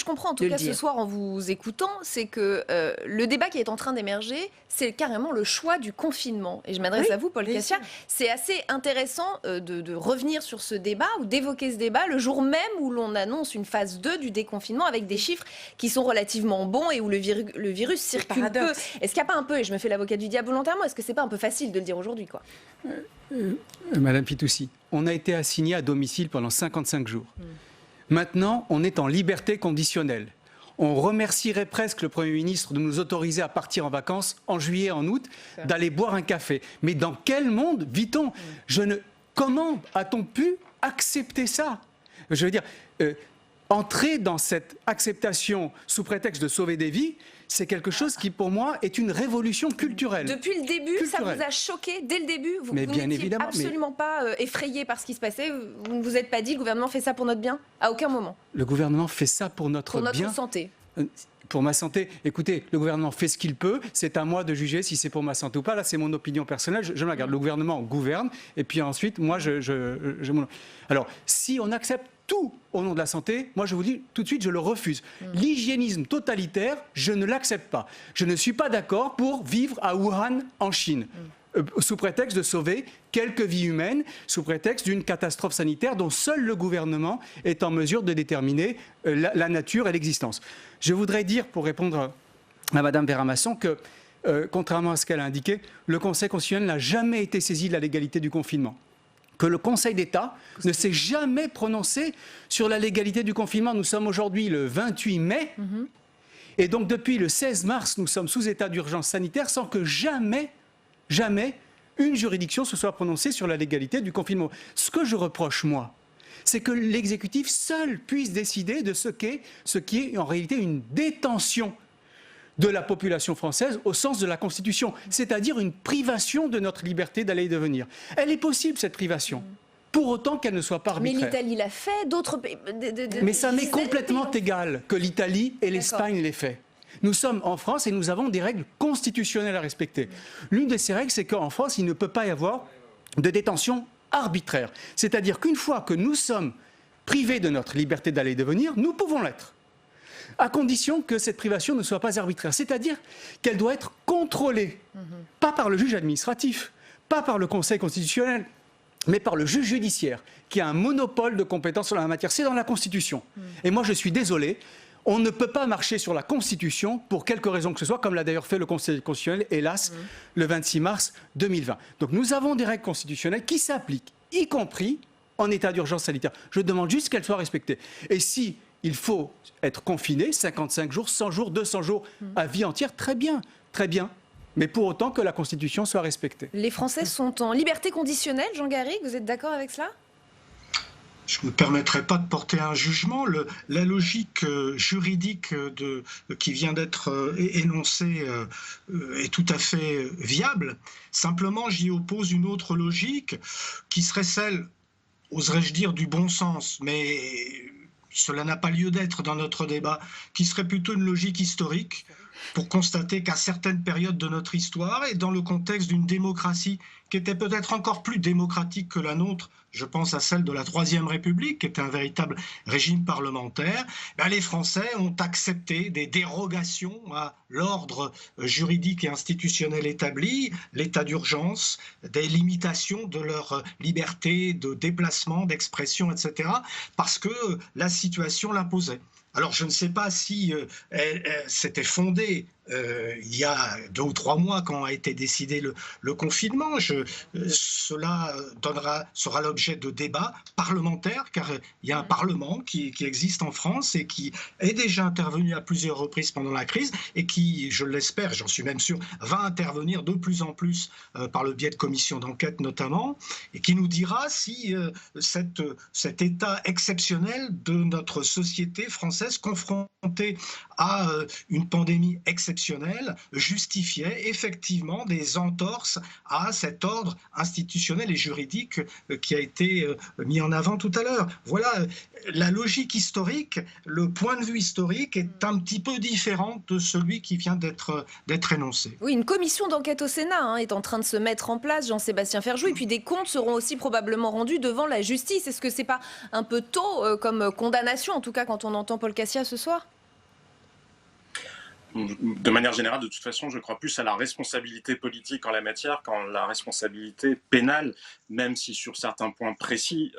comprends en tout cas ce soir en vous écoutant, c'est que le débat qui est en train d'émerger, c'est carrément le choix du confinement. Et je m'adresse à vous, Paul Cassia. C'est assez intéressant de revenir sur ce débat ou d'évoquer ce débat le jour même où l'on annonce une phase 2 du déconfinement avec des chiffres qui sont relativement bons et où le virus circule peu. Est-ce qu'il n'y a pas un peu, et je me fais l'avocat du diable volontairement, est-ce que c'est pas un peu facile de le dire aujourd'hui, quoi? Madame Fitoussi, on a été assigné à domicile pendant 55 jours. Maintenant, on est en liberté conditionnelle. On remercierait presque le Premier ministre de nous autoriser à partir en vacances en juillet, en août, d'aller boire un café. Mais dans quel monde vit-on? Comment a-t-on pu accepter ça? Je veux dire, entrer dans cette acceptation sous prétexte de sauver des vies, c'est quelque chose qui, pour moi, est une révolution culturelle. Depuis le début, ça vous a choqué dès le début? Vous n'étiez absolument pas effrayé par ce qui se passait? Vous ne vous êtes pas dit, le gouvernement fait ça pour notre bien? À aucun moment. Le gouvernement fait ça pour notre bien. Pour notre santé. Pour ma santé, écoutez, le gouvernement fait ce qu'il peut, c'est à moi de juger si c'est pour ma santé ou pas. Là, c'est mon opinion personnelle, je me la garde. Le gouvernement gouverne, et puis ensuite, moi, Alors, si on accepte tout au nom de la santé, moi je vous dis tout de suite, je le refuse. L'hygiénisme totalitaire, je ne l'accepte pas. Je ne suis pas d'accord pour vivre à Wuhan, en Chine, sous prétexte de sauver quelques vies humaines, sous prétexte d'une catastrophe sanitaire dont seul le gouvernement est en mesure de déterminer la nature et l'existence. Je voudrais dire, pour répondre à Madame Vera-Masson, que contrairement à ce qu'elle a indiqué, le Conseil constitutionnel n'a jamais été saisi de la légalité du confinement. Que le Conseil d'État ne s'est jamais prononcé sur la légalité du confinement. Nous sommes aujourd'hui le 28 mai, et donc depuis le 16 mars, nous sommes sous état d'urgence sanitaire sans que jamais une juridiction se soit prononcée sur la légalité du confinement. Ce que je reproche, moi, c'est que l'exécutif seul puisse décider de ce qui est en réalité une détention de la population française au sens de la Constitution, c'est-à-dire une privation de notre liberté d'aller et de venir. Elle est possible, cette privation, pour autant qu'elle ne soit pas arbitraire. Mais l'Italie l'a fait, d'autres pays... Mais ça m'est complètement égal que l'Italie et l'Espagne l'aient fait. Nous sommes en France et nous avons des règles constitutionnelles à respecter. L'une de ces règles, c'est qu'en France, il ne peut pas y avoir de détention arbitraire. C'est-à-dire qu'une fois que nous sommes privés de notre liberté d'aller et de venir, nous pouvons l'être, à condition que cette privation ne soit pas arbitraire. C'est-à-dire qu'elle doit être contrôlée, pas par le juge administratif, pas par le Conseil constitutionnel, mais par le juge judiciaire, qui a un monopole de compétences sur la matière. C'est dans la Constitution. Et moi, je suis désolé, on ne peut pas marcher sur la Constitution pour quelque raison que ce soit, comme l'a d'ailleurs fait le Conseil constitutionnel, hélas, le 26 mars 2020. Donc nous avons des règles constitutionnelles qui s'appliquent, y compris en état d'urgence sanitaire. Je demande juste qu'elles soient respectées. Et si il faut être confiné 55 jours, 100 jours, 200 jours, à vie entière, très bien, mais pour autant que la Constitution soit respectée. Les Français sont en liberté conditionnelle, Jean Garrigue, vous êtes d'accord avec cela? Je ne me permettrai pas de porter un jugement. La logique juridique qui vient d'être énoncée est tout à fait viable. Simplement, j'y oppose une autre logique qui serait celle, oserais-je dire, du bon sens, mais cela n'a pas lieu d'être dans notre débat, qui serait plutôt une logique historique pour constater qu'à certaines périodes de notre histoire et dans le contexte d'une démocratie qui était peut-être encore plus démocratique que la nôtre, je pense à celle de la Troisième République, qui était un véritable régime parlementaire, les Français ont accepté des dérogations à l'ordre juridique et institutionnel établi, l'état d'urgence, des limitations de leur liberté de déplacement, d'expression, etc., parce que la situation l'imposait. Alors je ne sais pas si c'était fondé il y a 2 ou 3 mois quand a été décidé le confinement. Cela sera l'objet de débats parlementaires, car il y a un parlement qui existe en France et qui est déjà intervenu à plusieurs reprises pendant la crise et qui, je l'espère, j'en suis même sûr, va intervenir de plus en plus par le biais de commissions d'enquête notamment, et qui nous dira si cet état exceptionnel de notre société française confrontée à une pandémie exceptionnelle exceptionnelles justifiaient effectivement des entorses à cet ordre institutionnel et juridique qui a été mis en avant tout à l'heure. Voilà, la logique historique, le point de vue historique est un petit peu différent de celui qui vient d'être énoncé. Oui, une commission d'enquête au Sénat est en train de se mettre en place, Jean-Sébastien Ferjou, et puis des comptes seront aussi probablement rendus devant la justice. Est-ce que c'est pas un peu tôt comme condamnation, en tout cas quand on entend Paul Cassia ce soir ? De manière générale, de toute façon, je crois plus à la responsabilité politique en la matière qu'en la responsabilité pénale, même si sur certains points précis,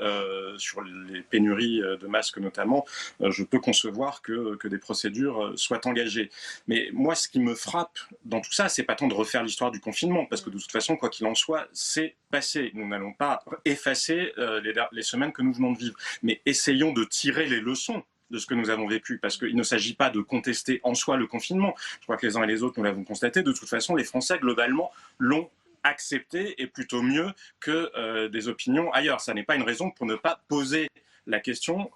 sur les pénuries de masques notamment, je peux concevoir que des procédures soient engagées. Mais moi, ce qui me frappe dans tout ça, c'est pas tant de refaire l'histoire du confinement, parce que de toute façon, quoi qu'il en soit, c'est passé. Nous n'allons pas effacer les semaines que nous venons de vivre, mais essayons de tirer les leçons de ce que nous avons vécu, parce qu'il ne s'agit pas de contester en soi le confinement. Je crois que les uns et les autres, nous l'avons constaté. De toute façon, les Français, globalement, l'ont accepté, et plutôt mieux que des opinions ailleurs. Ça n'est pas une raison pour ne pas poser la question,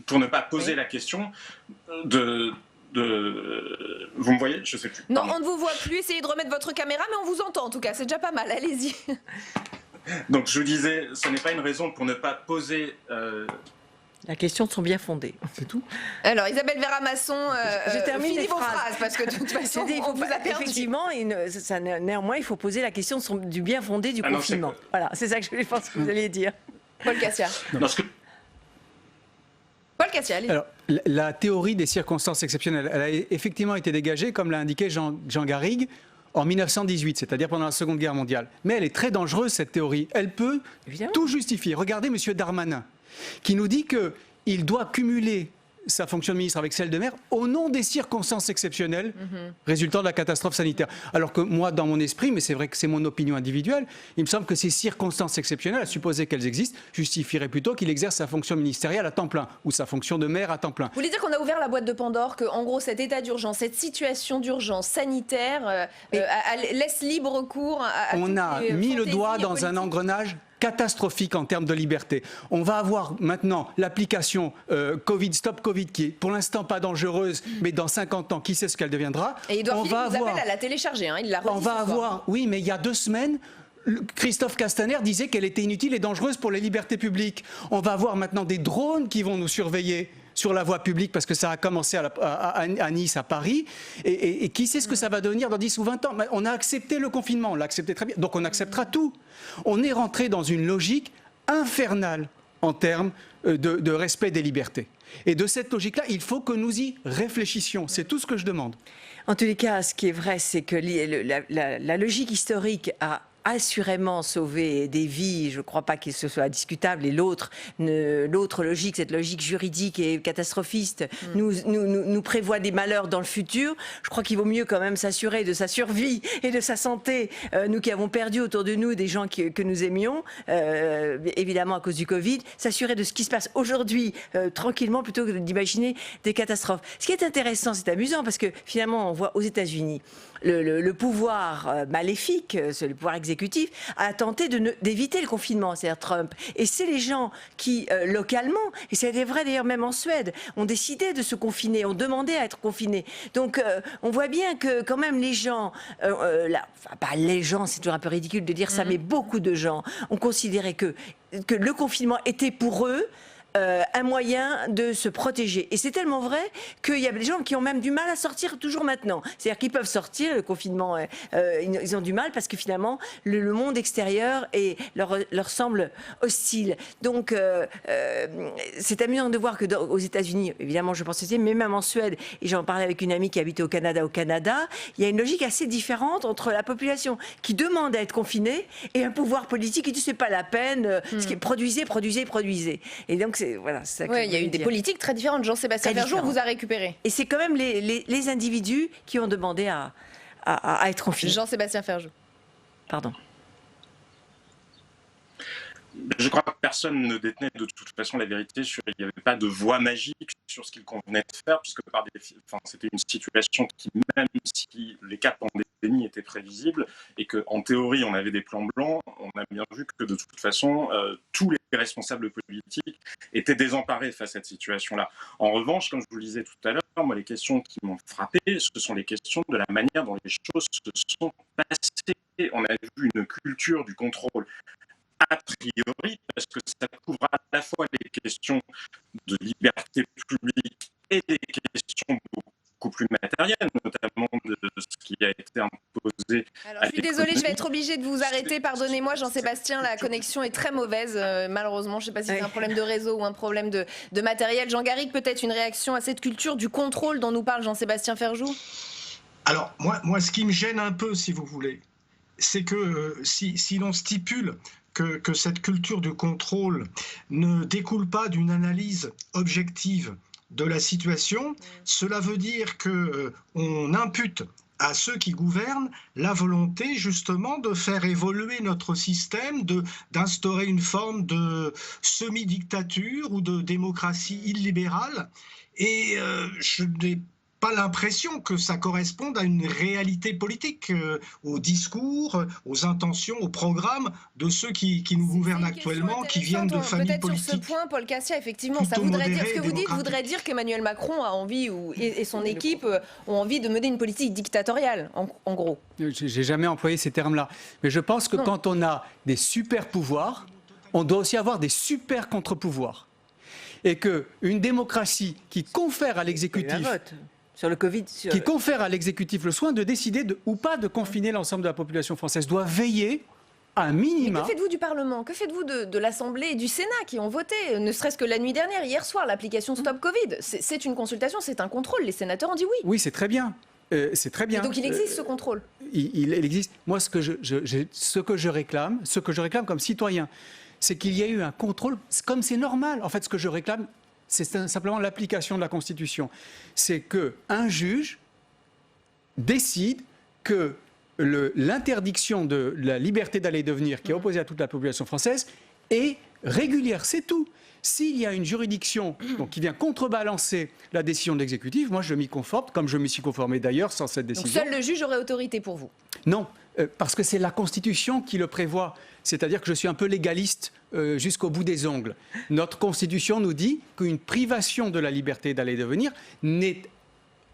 pour ne pas poser la question de... Vous me voyez? Je sais plus. Non, on ne vous voit plus. Essayez de remettre votre caméra, mais on vous entend en tout cas. C'est déjà pas mal. Allez-y. Donc je vous disais, ce n'est pas une raison pour ne pas poser... La question sont bien fondées. C'est tout. Alors, Isabelle Vera-Masson, je termine finis les vos phrases. phrases, parce que de toute façon, on vous a perdu. Effectivement, néanmoins, il faut poser la question du bien fondé du confinement. Voilà, c'est ça que je pense que vous alliez dire. Paul Cassia. Paul Cassia, allez. Alors, la théorie des circonstances exceptionnelles, elle a effectivement été dégagée, comme l'a indiqué Jean Garrigue, en 1918, c'est-à-dire pendant la Seconde Guerre mondiale. Mais elle est très dangereuse, cette théorie. Elle peut tout justifier. Regardez M. Darmanin, qui nous dit qu'il doit cumuler sa fonction de ministre avec celle de maire au nom des circonstances exceptionnelles résultant de la catastrophe sanitaire. Alors que moi, dans mon esprit, mais c'est vrai que c'est mon opinion individuelle, il me semble que ces circonstances exceptionnelles, à supposer qu'elles existent, justifieraient plutôt qu'il exerce sa fonction ministérielle à temps plein ou sa fonction de maire à temps plein. Vous voulez dire qu'on a ouvert la boîte de Pandore, que en gros cet état d'urgence, cette situation d'urgence sanitaire laisse libre cours à on a mis le doigt dans un engrenage catastrophique en termes de liberté. On va avoir maintenant l'application Covid, Stop Covid, qui est pour l'instant pas dangereuse, mais dans 50 ans, qui sait ce qu'elle deviendra. Et Édouard Philippe vous appelle à la télécharger, il l'a redit. On va avoir, oui, mais il y a 2 semaines, Christophe Castaner disait qu'elle était inutile et dangereuse pour les libertés publiques. On va avoir maintenant des drones qui vont nous surveiller sur la voie publique, parce que ça a commencé à Nice, à Paris, et qui sait ce que ça va devenir dans 10 ou 20 ans. On a accepté le confinement, on l'a accepté très bien, donc on acceptera tout. On est rentré dans une logique infernale en termes de respect des libertés. Et de cette logique-là, il faut que nous y réfléchissions, c'est tout ce que je demande. En tous les cas, ce qui est vrai, c'est que la logique historique a assurément sauver des vies, je ne crois pas que ce soit discutable, et l'autre logique, cette logique juridique et catastrophiste, nous prévoit des malheurs dans le futur. Je crois qu'il vaut mieux quand même s'assurer de sa survie et de sa santé, nous qui avons perdu autour de nous des gens que nous aimions, évidemment à cause du Covid, s'assurer de ce qui se passe aujourd'hui tranquillement plutôt que d'imaginer des catastrophes. Ce qui est intéressant, c'est amusant, parce que finalement on voit aux États-Unis le pouvoir maléfique, le pouvoir exécutif, a tenté d'éviter le confinement, c'est-à-dire Trump. Et c'est les gens qui, localement, et c'était vrai d'ailleurs même en Suède, ont décidé de se confiner, ont demandé à être confinés. Donc on voit bien que quand même les gens, pas les gens, c'est toujours un peu ridicule de dire ça, mais beaucoup de gens ont considéré que le confinement était pour eux un moyen de se protéger. Et c'est tellement vrai qu'il y a des gens qui ont même du mal à sortir toujours maintenant. C'est-à-dire qu'ils peuvent sortir, le confinement, ils ont du mal parce que finalement, le monde extérieur leur semble hostile. Donc, c'est amusant de voir qu'aux États-Unis, évidemment, je pense aussi, mais même en Suède, et j'en parlais avec une amie qui habitait au Canada, il y a une logique assez différente entre la population qui demande à être confinée et un pouvoir politique qui dit c'est pas la peine, ce qui est produisez. Et donc, voilà, c'est ça que il y a eu des politiques très différentes. Jean-Sébastien Ferjou vous a récupéré. Et c'est quand même les individus qui ont demandé à être confinés. Jean-Sébastien Ferjou. Pardon. Je crois que personne ne détenait de toute façon la vérité il n'y avait pas de voie magique sur ce qu'il convenait de faire, puisque c'était une situation qui, même si les cas de pandémie étaient prévisibles et qu'en théorie on avait des plans blancs, on a bien vu que de toute façon tous les responsables politiques étaient désemparés face à cette situation-là. En revanche, comme je vous le disais tout à l'heure, moi les questions qui m'ont frappé, ce sont les questions de la manière dont les choses se sont passées. On a vu une culture du contrôle a priori, parce que ça couvre à la fois les questions de liberté publique et des questions beaucoup plus matérielles, notamment de ce qui a été imposé. Alors, je suis désolée, je vais être obligée de vous arrêter. Pardonnez-moi, Jean-Sébastien, la connexion est très mauvaise. Malheureusement, je ne sais pas si c'est un problème de réseau ou un problème de matériel. Jean Garrigue, peut-être une réaction à cette culture du contrôle dont nous parle Jean-Sébastien Ferjou? Alors, moi, ce qui me gêne un peu, si vous voulez, c'est que si l'on stipule que cette culture de contrôle ne découle pas d'une analyse objective de la situation, cela veut dire qu'on impute à ceux qui gouvernent la volonté justement de faire évoluer notre système, d'instaurer une forme de semi-dictature ou de démocratie illibérale. Et je n'ai pas l'impression que ça corresponde à une réalité politique, au discours, aux intentions, au programme de ceux qui nous gouvernent actuellement, qui viennent de familles politiques. Peut-être sur ce point, Paul Cassia, effectivement, ça voudrait dire, ce que vous dites voudrait dire qu'Emmanuel Macron a envie, et son équipe ont envie de mener une politique dictatoriale, en gros. J'ai jamais employé ces termes-là. Mais je pense que quand on a des super pouvoirs, on doit aussi avoir des super contre-pouvoirs. Et qu'une démocratie qui confère à l'exécutif... Sur le Covid, qui confère à l'exécutif le soin de décider ou pas de confiner l'ensemble de la population française, doit veiller à un minima. Mais que faites-vous du Parlement? Que faites-vous de l'Assemblée et du Sénat qui ont voté, ne serait-ce que la nuit dernière, hier soir, l'application Stop Covid? C'est une consultation, c'est un contrôle. Les sénateurs ont dit oui. Oui, c'est très bien. C'est très bien. Et donc il existe ce contrôle. Il existe. Moi, ce que je réclame comme citoyen, c'est qu'il y ait eu un contrôle, comme c'est normal. En fait, ce que je réclame, c'est simplement l'application de la Constitution. C'est qu'un juge décide que l'interdiction de la liberté d'aller et de venir qui est opposée à toute la population française est régulière, c'est tout. S'il y a une juridiction qui vient contrebalancer la décision de l'exécutif, moi je m'y conforme, comme je m'y suis conformé d'ailleurs sans cette décision. Donc seul le juge aurait autorité pour vous? Non, parce que c'est la Constitution qui le prévoit. C'est-à-dire que je suis un peu légaliste jusqu'au bout des ongles. Notre Constitution nous dit qu'une privation de la liberté d'aller et de venir n'est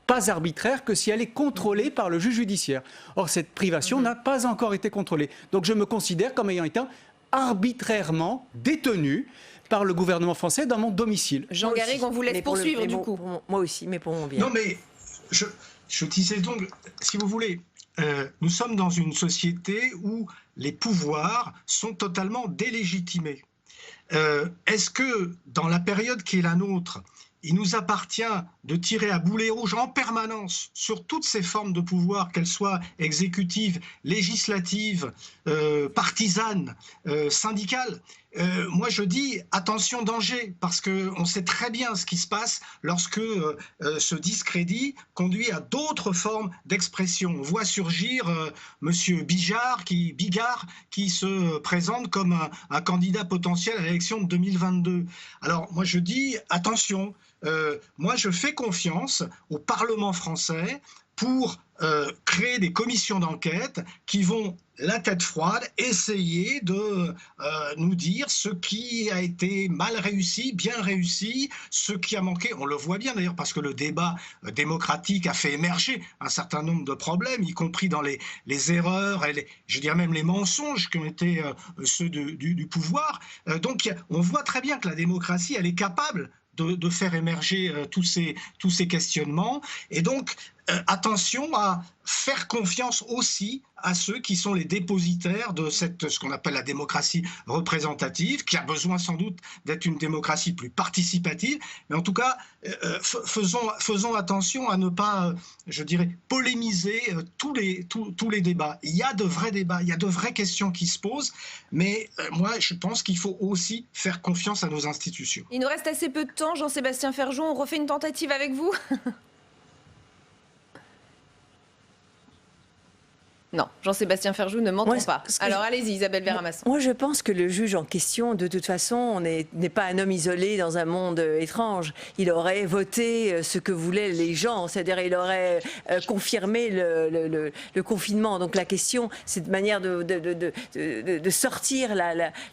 pas arbitraire que si elle est contrôlée par le juge judiciaire. Or, cette privation n'a pas encore été contrôlée. Donc je me considère comme ayant été arbitrairement détenu par le gouvernement français dans mon domicile. Jean Garrigue, on vous laisse poursuivre du coup. Moi aussi, mais pour mon bien. Non, mais je disais donc, si vous voulez, nous sommes dans une société où les pouvoirs sont totalement délégitimés. Est-ce que, dans la période qui est la nôtre, il nous appartient de tirer à boulet rouge en permanence sur toutes ces formes de pouvoir, qu'elles soient exécutives, législatives, partisanes, syndicales? Moi, je dis attention danger, parce qu'on sait très bien ce qui se passe lorsque ce discrédit conduit à d'autres formes d'expression. On voit surgir Monsieur Bigard qui se présente comme un candidat potentiel à l'élection de 2022. Alors, moi, je dis attention. Moi, je fais confiance au Parlement français pour créer des commissions d'enquête qui vont, la tête froide, essayer de nous dire ce qui a été mal réussi, bien réussi, ce qui a manqué. On le voit bien d'ailleurs parce que le débat démocratique a fait émerger un certain nombre de problèmes, y compris dans les erreurs et je dirais même les mensonges qui ont été ceux du pouvoir. Donc on voit très bien que la démocratie, elle est capable de faire émerger tous ces questionnements. Et donc, attention à faire confiance aussi à ceux qui sont les dépositaires de ce qu'on appelle la démocratie représentative, qui a besoin sans doute d'être une démocratie plus participative. Mais en tout cas, faisons attention à ne pas, je dirais, polémiser tous les débats. Il y a de vrais débats, il y a de vraies questions qui se posent, mais moi, je pense qu'il faut aussi faire confiance à nos institutions. Il nous reste assez peu de temps, Jean-Sébastien Ferjou, on refait une tentative avec vous. Non, Jean-Sébastien Ferjou ne m'entend pas. Alors allez-y, Isabelle Verhamasson. Moi, je pense que le juge en question, de toute façon, n'est pas un homme isolé dans un monde étrange. Il aurait voté ce que voulaient les gens, c'est-à-dire il aurait confirmé le confinement. Donc la question, c'est de manière de sortir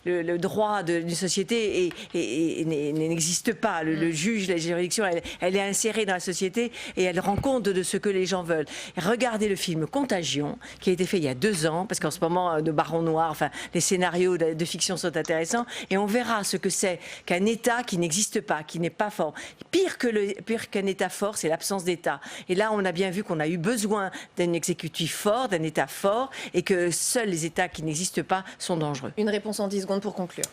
le droit d'une société et n'existe pas. Le juge, la juridiction, elle est insérée dans la société et elle rend compte de ce que les gens veulent. Regardez le film Contagion, qui a été fait il y a 2 ans, parce qu'en ce moment, de Baron Noir, enfin, les scénarios de fiction sont intéressants, et on verra ce que c'est qu'un État qui n'existe pas, qui n'est pas fort. Pire qu'un État fort, c'est l'absence d'État. Et là, on a bien vu qu'on a eu besoin d'un exécutif fort, d'un État fort, et que seuls les États qui n'existent pas sont dangereux. Une réponse en 10 secondes pour conclure.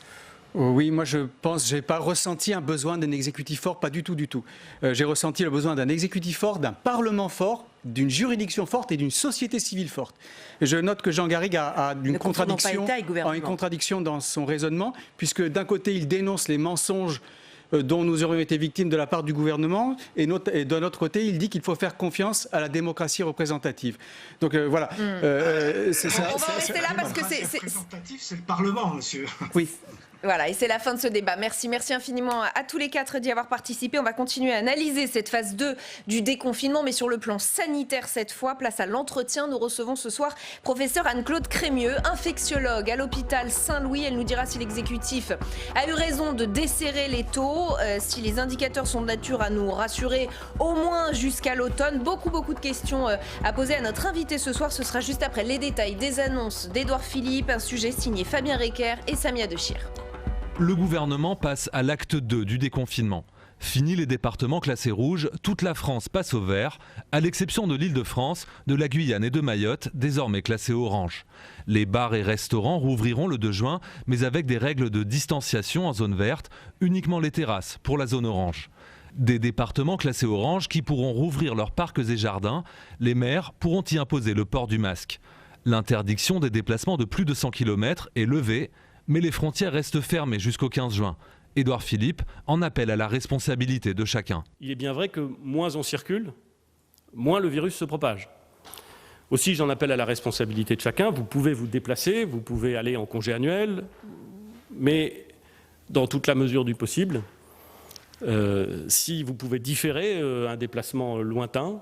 Oui, moi je pense, j'ai pas ressenti un besoin d'un exécutif fort, pas du tout, du tout. J'ai ressenti le besoin d'un exécutif fort, d'un parlement fort, d'une juridiction forte et d'une société civile forte. Et je note que Jean Garrigue a une contradiction dans son raisonnement, puisque d'un côté il dénonce les mensonges dont nous aurions été victimes de la part du gouvernement, et d'un autre côté, il dit qu'il faut faire confiance à la démocratie représentative. Donc voilà. C'est ça. On va en rester là parce que c'est... Représentatif, c'est le Parlement, monsieur. Oui. Voilà, et c'est la fin de ce débat. Merci infiniment à tous les 4 d'y avoir participé. On va continuer à analyser cette phase 2 du déconfinement, mais sur le plan sanitaire cette fois. Place à l'entretien. Nous recevons ce soir professeur Anne-Claude Crémieux, infectiologue à l'hôpital Saint-Louis. Elle nous dira si l'exécutif a eu raison de desserrer les taux, si les indicateurs sont de nature à nous rassurer au moins jusqu'à l'automne. Beaucoup de questions à poser à notre invité ce soir. Ce sera juste après les détails des annonces d'Édouard Philippe, un sujet signé Fabien Recker et Samia Dechir. Le gouvernement passe à l'acte 2 du déconfinement. Fini les départements classés rouges, toute la France passe au vert, à l'exception de l'Île-de-France, de la Guyane et de Mayotte, désormais classés orange. Les bars et restaurants rouvriront le 2 juin, mais avec des règles de distanciation en zone verte, uniquement les terrasses pour la zone orange. Des départements classés orange qui pourront rouvrir leurs parcs et jardins, les maires pourront y imposer le port du masque. L'interdiction des déplacements de plus de 100 km est levée, mais les frontières restent fermées jusqu'au 15 juin. Édouard Philippe en appelle à la responsabilité de chacun. Il est bien vrai que moins on circule, moins le virus se propage. Aussi, j'en appelle à la responsabilité de chacun. Vous pouvez vous déplacer, vous pouvez aller en congé annuel, mais dans toute la mesure du possible, si vous pouvez différer un déplacement lointain,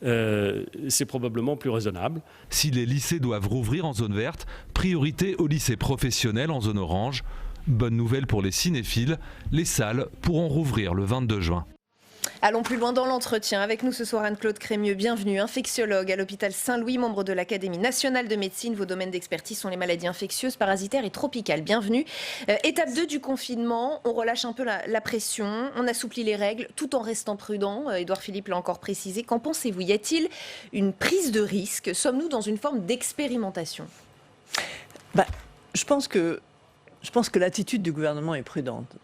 c'est probablement plus raisonnable. Si les lycées doivent rouvrir en zone verte, priorité aux lycées professionnels en zone orange. Bonne nouvelle pour les cinéphiles, les salles pourront rouvrir le 22 juin. Allons plus loin dans l'entretien. Avec nous ce soir Anne-Claude Crémieux, bienvenue, infectiologue à l'hôpital Saint-Louis, membre de l'Académie nationale de médecine. Vos domaines d'expertise sont les maladies infectieuses, parasitaires et tropicales. Bienvenue. Étape 2 du confinement, on relâche un peu la pression, on assouplit les règles tout en restant prudent. Édouard Philippe l'a encore précisé. Qu'en pensez-vous? Y a-t-il une prise de risque? Sommes-nous dans une forme d'expérimentation? Je pense que l'attitude du gouvernement est prudente.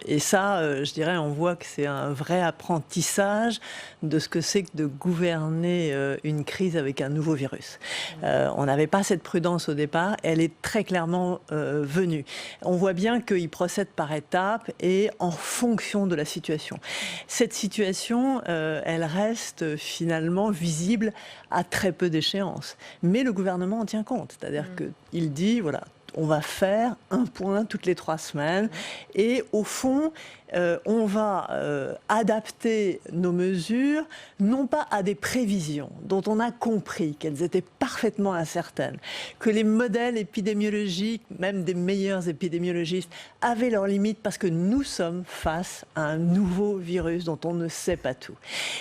Et ça, je dirais, on voit que c'est un vrai apprentissage de ce que c'est que de gouverner une crise avec un nouveau virus. On n'avait pas cette prudence au départ, elle est très clairement venue. On voit bien qu'il procède par étapes et en fonction de la situation. Cette situation, elle reste finalement visible à très peu d'échéances. Mais le gouvernement en tient compte. C'est-à-dire qu'il dit, voilà, on va faire un point toutes les 3 semaines et au fond, on va adapter nos mesures, non pas à des prévisions dont on a compris qu'elles étaient parfaitement incertaines, que les modèles épidémiologiques, même des meilleurs épidémiologistes, avaient leurs limites parce que nous sommes face à un nouveau virus dont on ne sait pas tout.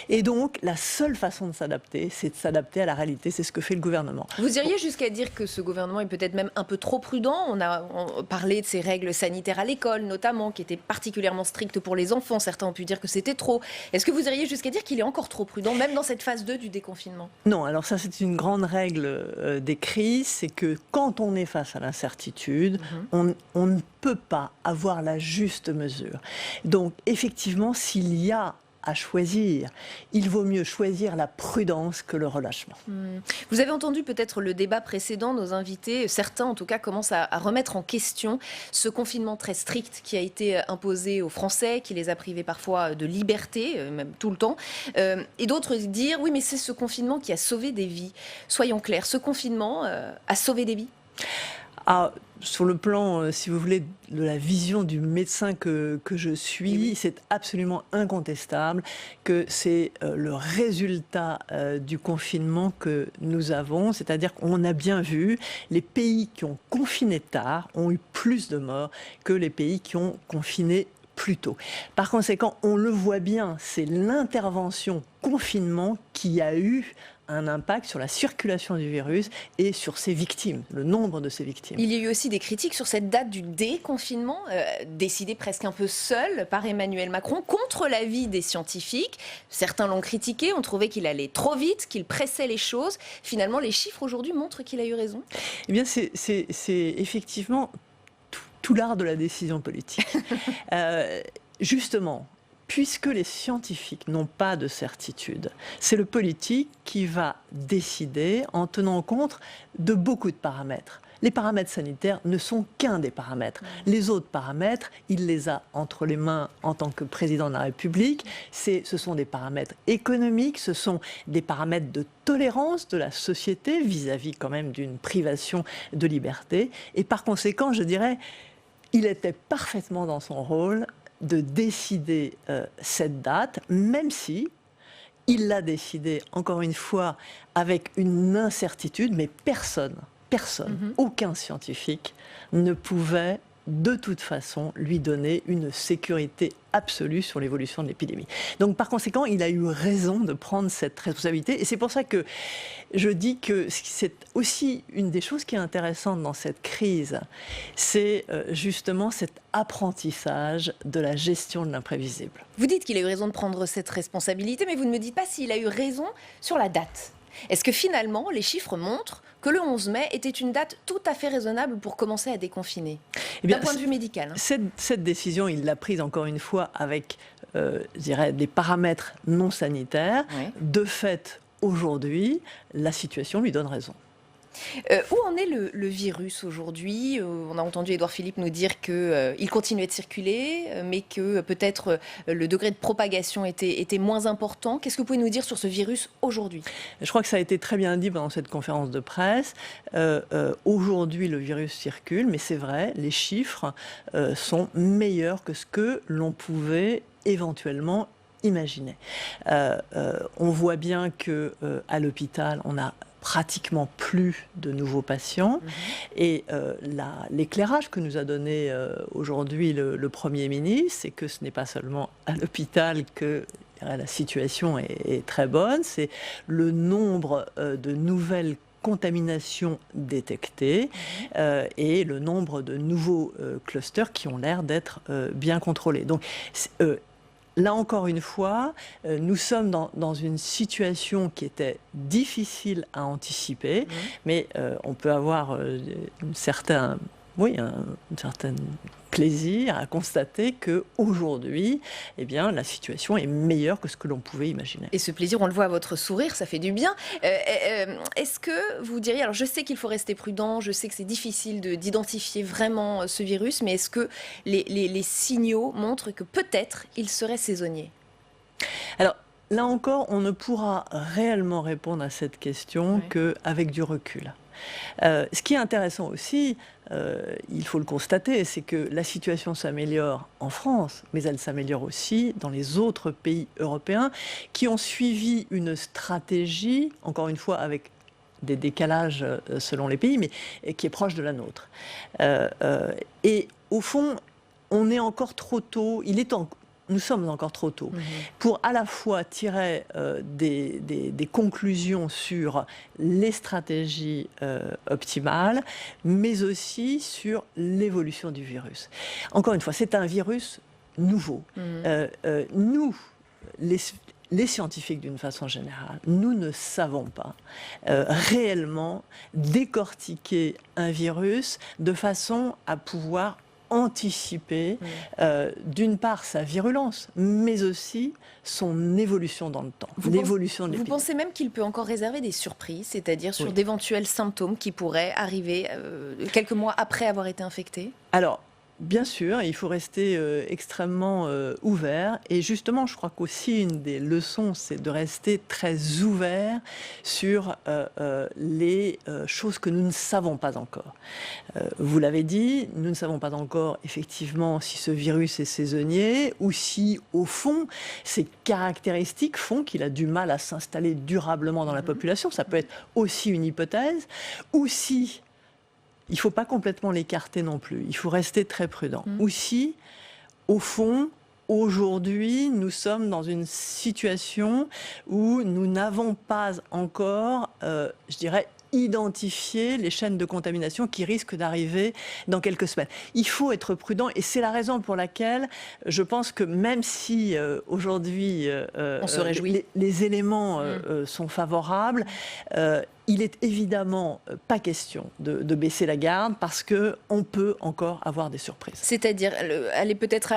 Et donc, la seule façon de s'adapter, c'est de s'adapter à la réalité. C'est ce que fait le gouvernement. Vous iriez jusqu'à dire que ce gouvernement est peut-être même un peu trop prudent? On a parlé de ces règles sanitaires à l'école, notamment, qui étaient particulièrement strictes pour les enfants. Certains ont pu dire que c'était trop. Est-ce que vous iriez jusqu'à dire qu'il est encore trop prudent, même dans cette phase 2 du déconfinement? Non, alors ça c'est une grande règle des crises, c'est que quand on est face à l'incertitude, on ne peut pas avoir la juste mesure. Donc effectivement, s'il y a à choisir. Il vaut mieux choisir la prudence que le relâchement. Vous avez entendu peut-être le débat précédent, nos invités, certains en tout cas commencent à remettre en question ce confinement très strict qui a été imposé aux Français, qui les a privés parfois de liberté, même tout le temps, et d'autres dire oui mais c'est ce confinement qui a sauvé des vies. Soyons clairs, ce confinement a sauvé des vies ? Sur le plan, si vous voulez, de la vision du médecin que je suis, oui, c'est absolument incontestable que c'est le résultat du confinement que nous avons. C'est-à-dire qu'on a bien vu, les pays qui ont confiné tard ont eu plus de morts que les pays qui ont confiné plus tôt. Par conséquent, on le voit bien, c'est l'intervention confinement qui a eu un impact sur la circulation du virus et sur ses victimes, le nombre de ses victimes. Il y a eu aussi des critiques sur cette date du déconfinement, décidée presque un peu seule par Emmanuel Macron, contre l'avis des scientifiques. Certains l'ont critiqué, ont trouvé qu'il allait trop vite, qu'il pressait les choses. Finalement, les chiffres aujourd'hui montrent qu'il a eu raison. Eh bien, c'est effectivement tout l'art de la décision politique. Justement, puisque les scientifiques n'ont pas de certitude, c'est le politique qui va décider en tenant compte de beaucoup de paramètres. Les paramètres sanitaires ne sont qu'un des paramètres. Les autres paramètres, il les a entre les mains en tant que président de la République. Ce sont des paramètres économiques, ce sont des paramètres de tolérance de la société vis-à-vis quand même d'une privation de liberté. Et par conséquent, je dirais, il était parfaitement dans son rôle de décider cette date, même si il l'a décidé, encore une fois, avec une incertitude, mais personne, aucun scientifique ne pouvait de toute façon lui donner une sécurité absolue sur l'évolution de l'épidémie. Donc par conséquent, il a eu raison de prendre cette responsabilité. Et c'est pour ça que je dis que c'est aussi une des choses qui est intéressante dans cette crise, c'est justement cet apprentissage de la gestion de l'imprévisible. Vous dites qu'il a eu raison de prendre cette responsabilité, mais vous ne me dites pas s'il a eu raison sur la date. Est-ce que finalement, les chiffres montrent que le 11 mai était une date tout à fait raisonnable pour commencer à déconfiner, d'un point de vue médical, hein. Cette décision, il l'a prise encore une fois avec, je dirais, des paramètres non sanitaires. Oui. De fait, aujourd'hui, la situation lui donne raison. Où en est le virus aujourd'hui ? On a entendu Édouard Philippe nous dire qu'il continuait de circuler, mais que peut-être le degré de propagation était moins important. Qu'est-ce que vous pouvez nous dire sur ce virus aujourd'hui ? Je crois que ça a été très bien dit pendant cette conférence de presse. Aujourd'hui, le virus circule, mais c'est vrai, les chiffres sont meilleurs que ce que l'on pouvait éventuellement imaginer. On voit bien qu'à l'hôpital, on a pratiquement plus de nouveaux patients. Et l'éclairage que nous a donné aujourd'hui le Premier ministre, c'est que ce n'est pas seulement à l'hôpital que la situation est très bonne, c'est le nombre de nouvelles contaminations détectées et le nombre de nouveaux clusters qui ont l'air d'être bien contrôlés. Donc, là encore une fois, nous sommes dans une situation qui était difficile à anticiper, mais on peut avoir un certain plaisir à constater qu'aujourd'hui, eh bien, la situation est meilleure que ce que l'on pouvait imaginer. Et ce plaisir, on le voit à votre sourire, ça fait du bien. Est-ce que vous diriez, alors je sais qu'il faut rester prudent, je sais que c'est difficile d'identifier vraiment ce virus, mais est-ce que les signaux montrent que peut-être il serait saisonnier ? Alors, là encore, on ne pourra réellement répondre à cette question qu'avec du recul. Ce qui est intéressant aussi, il faut le constater, c'est que la situation s'améliore en France, mais elle s'améliore aussi dans les autres pays européens qui ont suivi une stratégie, encore une fois avec des décalages selon les pays, mais qui est proche de la nôtre. Et au fond, on est encore trop tôt, nous sommes encore trop tôt pour à la fois tirer des conclusions sur les stratégies optimales, mais aussi sur l'évolution du virus. Encore une fois, c'est un virus nouveau. Nous, les scientifiques d'une façon générale, nous ne savons pas réellement décortiquer un virus de façon à pouvoir anticiper, d'une part, sa virulence, mais aussi son évolution dans le temps, l'évolution de Vous l'épidémie. pensez même qu'il peut encore réserver des surprises, c'est-à-dire sur d'éventuels symptômes qui pourraient arriver quelques mois après avoir été infecté? Alors, bien sûr, il faut rester extrêmement ouvert. Et justement, je crois qu'aussi une des leçons, c'est de rester très ouvert sur les choses que nous ne savons pas encore. Vous l'avez dit, nous ne savons pas encore effectivement si ce virus est saisonnier ou si, au fond, ses caractéristiques font qu'il a du mal à s'installer durablement dans la population. Ça peut être aussi une hypothèse. Ou si... il ne faut pas complètement l'écarter non plus. Il faut rester très prudent. Aussi, au fond, aujourd'hui, nous sommes dans une situation où nous n'avons pas encore, je dirais, identifié les chaînes de contamination qui risquent d'arriver dans quelques semaines. Il faut être prudent et c'est la raison pour laquelle je pense que même si aujourd'hui on se réjouit. Les éléments sont favorables, il est évidemment pas question de baisser la garde parce qu'on peut encore avoir des surprises. C'est-à-dire aller peut-être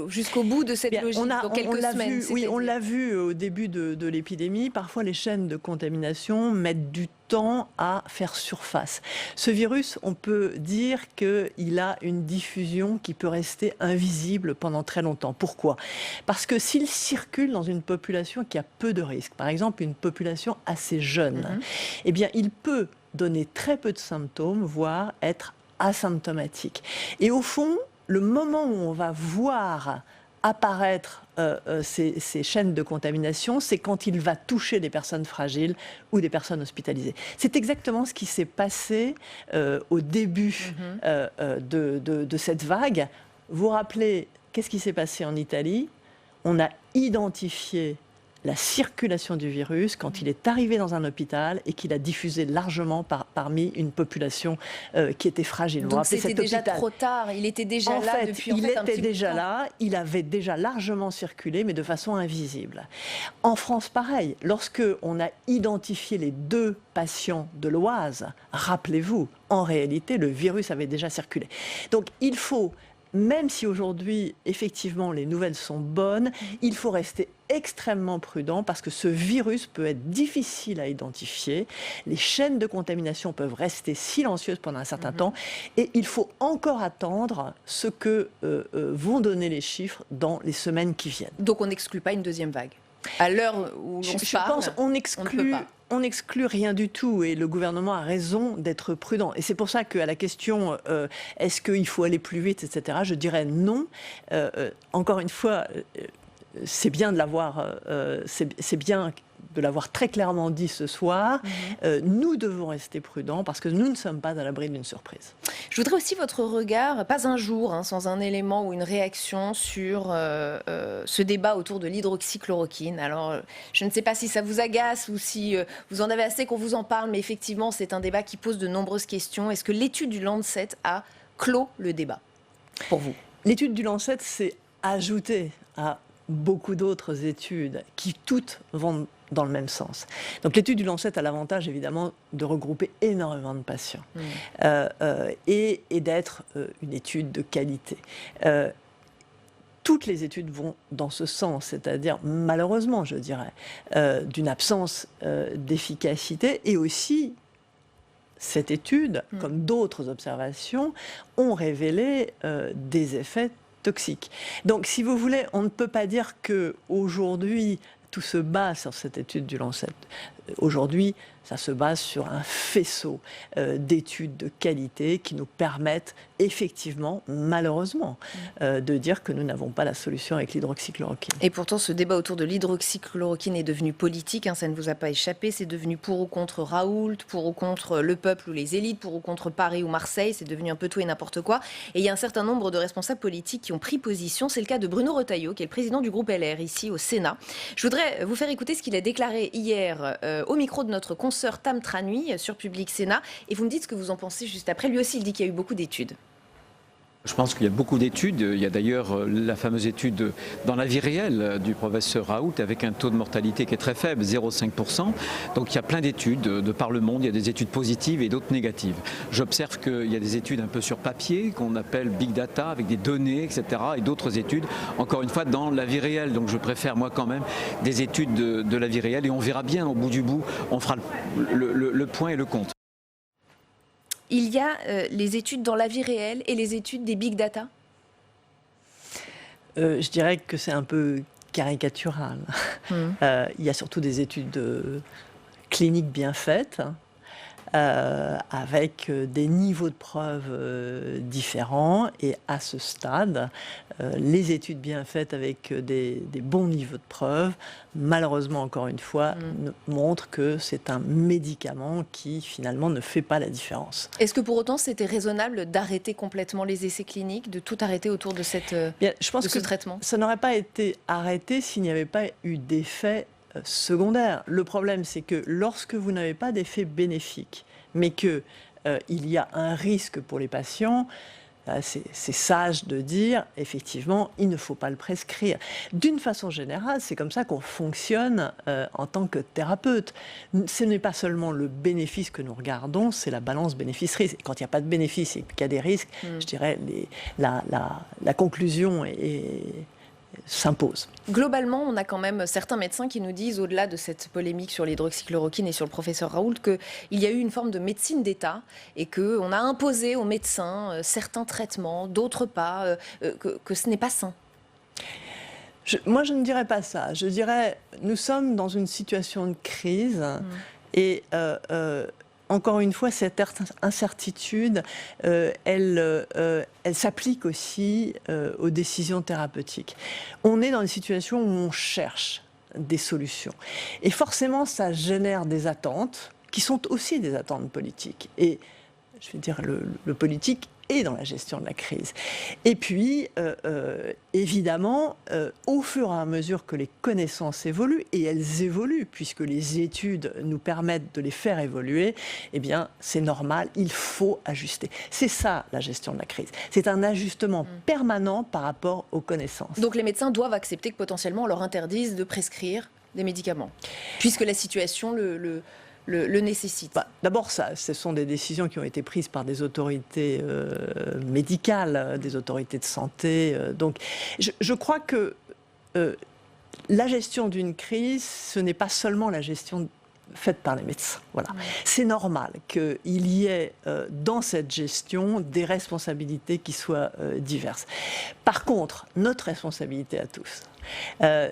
jusqu'au bout de cette logique dans quelques semaines. On l'a vu au début de l'épidémie. Parfois, les chaînes de contamination mettent du temps à faire surface. Ce virus, on peut dire qu'il a une diffusion qui peut rester invisible pendant très longtemps. Pourquoi ? Parce que s'il circule dans une population qui a peu de risques, par exemple une population assez jeune, eh bien, il peut donner très peu de symptômes, voire être asymptomatique. Et au fond, le moment où on va voir apparaître ces chaînes de contamination, c'est quand il va toucher des personnes fragiles ou des personnes hospitalisées. C'est exactement ce qui s'est passé au début de cette vague. Vous vous rappelez, qu'est-ce qui s'est passé en Italie ? On a identifié la circulation du virus quand il est arrivé dans un hôpital et qu'il a diffusé largement parmi une population qui était fragile. Donc c'était déjà trop tard, il était déjà là depuis un petit il était déjà là, il avait déjà largement circulé, mais de façon invisible. En France, pareil, lorsque on a identifié les 2 patients de l'Oise, rappelez-vous, en réalité, le virus avait déjà circulé. Donc il faut... même si aujourd'hui, effectivement, les nouvelles sont bonnes, il faut rester extrêmement prudent parce que ce virus peut être difficile à identifier. Les chaînes de contamination peuvent rester silencieuses pendant un certain temps et il faut encore attendre ce que vont donner les chiffres dans les semaines qui viennent. Donc on n'exclut pas une deuxième vague. À l'heure où l'on se parle, pense on n'exclut rien du tout et le gouvernement a raison d'être prudent. Et c'est pour ça qu'à la question est-ce qu'il faut aller plus vite, etc., je dirais non. Encore une fois, c'est bien de l'avoir, c'est bien de l'avoir très clairement dit ce soir. Nous devons rester prudents parce que nous ne sommes pas à l'abri d'une surprise. Je voudrais aussi votre regard, pas un jour sans un élément ou une réaction sur ce débat autour de l'hydroxychloroquine. Alors, je ne sais pas si ça vous agace ou si vous en avez assez qu'on vous en parle, mais effectivement, c'est un débat qui pose de nombreuses questions. Est-ce que l'étude du Lancet a clos le débat pour vous ? L'étude du Lancet s'est ajoutée à beaucoup d'autres études qui toutes vont dans le même sens. Donc l'étude du Lancet a l'avantage évidemment de regrouper énormément de patients et d'être une étude de qualité. Toutes les études vont dans ce sens, c'est-à-dire malheureusement je dirais, d'une absence d'efficacité et aussi cette étude, comme d'autres observations, ont révélé des effets toxiques. Donc, si vous voulez, on ne peut pas dire qu'aujourd'hui, tout se base sur cette étude du Lancet. Aujourd'hui, ça se base sur un faisceau d'études de qualité qui nous permettent effectivement, malheureusement, de dire que nous n'avons pas la solution avec l'hydroxychloroquine. Et pourtant, ce débat autour de l'hydroxychloroquine est devenu politique, ça ne vous a pas échappé, c'est devenu pour ou contre Raoult, pour ou contre le peuple ou les élites, pour ou contre Paris ou Marseille, c'est devenu un peu tout et n'importe quoi. Et il y a un certain nombre de responsables politiques qui ont pris position, c'est le cas de Bruno Retailleau, qui est le président du groupe LR ici au Sénat. Je voudrais vous faire écouter ce qu'il a déclaré hier au micro de notre consoeur Tam Tranui sur Public Sénat, et vous me dites ce que vous en pensez juste après. Lui aussi, il dit qu'il y a eu beaucoup d'études. Je pense qu'il y a beaucoup d'études. Il y a d'ailleurs la fameuse étude dans la vie réelle du professeur Raoult avec un taux de mortalité qui est très faible, 0,5%. Donc il y a plein d'études de par le monde. Il y a des études positives et d'autres négatives. J'observe qu'il y a des études un peu sur papier qu'on appelle big data avec des données, etc. et d'autres études, encore une fois, dans la vie réelle. Donc je préfère moi quand même des études de la vie réelle et on verra bien au bout du bout, on fera le point et le compte. Il y a les études dans la vie réelle et les études des big data? Je dirais que c'est un peu caricatural. Il y a surtout des études cliniques bien faites, avec des niveaux de preuves différents. Et à ce stade, les études bien faites avec des bons niveaux de preuves, malheureusement, encore une fois, montrent que c'est un médicament qui, finalement, ne fait pas la différence. Est-ce que pour autant, c'était raisonnable d'arrêter complètement les essais cliniques, de tout arrêter autour de, je pense de ce traitement? Ça n'aurait pas été arrêté s'il n'y avait pas eu d'effet secondaire. Le problème, c'est que lorsque vous n'avez pas d'effet bénéfique, mais qu'il y a un risque pour les patients, c'est sage de dire, effectivement, il ne faut pas le prescrire. D'une façon générale, c'est comme ça qu'on fonctionne en tant que thérapeute. Ce n'est pas seulement le bénéfice que nous regardons, c'est la balance bénéfice-risque. Quand il n'y a pas de bénéfice et qu'il y a des risques, je dirais, la conclusion s'impose. Globalement, on a quand même certains médecins qui nous disent, au-delà de cette polémique sur l'hydroxychloroquine et sur le professeur Raoult, qu'il y a eu une forme de médecine d'État et qu'on a imposé aux médecins certains traitements, d'autres pas, que ce n'est pas sain. Moi, je ne dirais pas ça. Je dirais, nous sommes dans une situation de crise et encore une fois, cette incertitude, elle s'applique aussi aux décisions thérapeutiques. On est dans une situation où on cherche des solutions. Et forcément, ça génère des attentes, qui sont aussi des attentes politiques. Et je veux dire, le politique est dans la gestion de la crise. Et puis, évidemment, au fur et à mesure que les connaissances évoluent, et elles évoluent, puisque les études nous permettent de les faire évoluer, eh bien, c'est normal, il faut ajuster. C'est ça, la gestion de la crise. C'est un ajustement permanent par rapport aux connaissances. Donc les médecins doivent accepter que potentiellement on leur interdise de prescrire des médicaments, puisque la situation le nécessite. D'abord, ce sont des décisions qui ont été prises par des autorités médicales, des autorités de santé. Donc, je crois que la gestion d'une crise, ce n'est pas seulement la gestion faite par les médecins. Voilà. C'est normal qu'il y ait dans cette gestion des responsabilités qui soient diverses. Par contre, notre responsabilité à tous,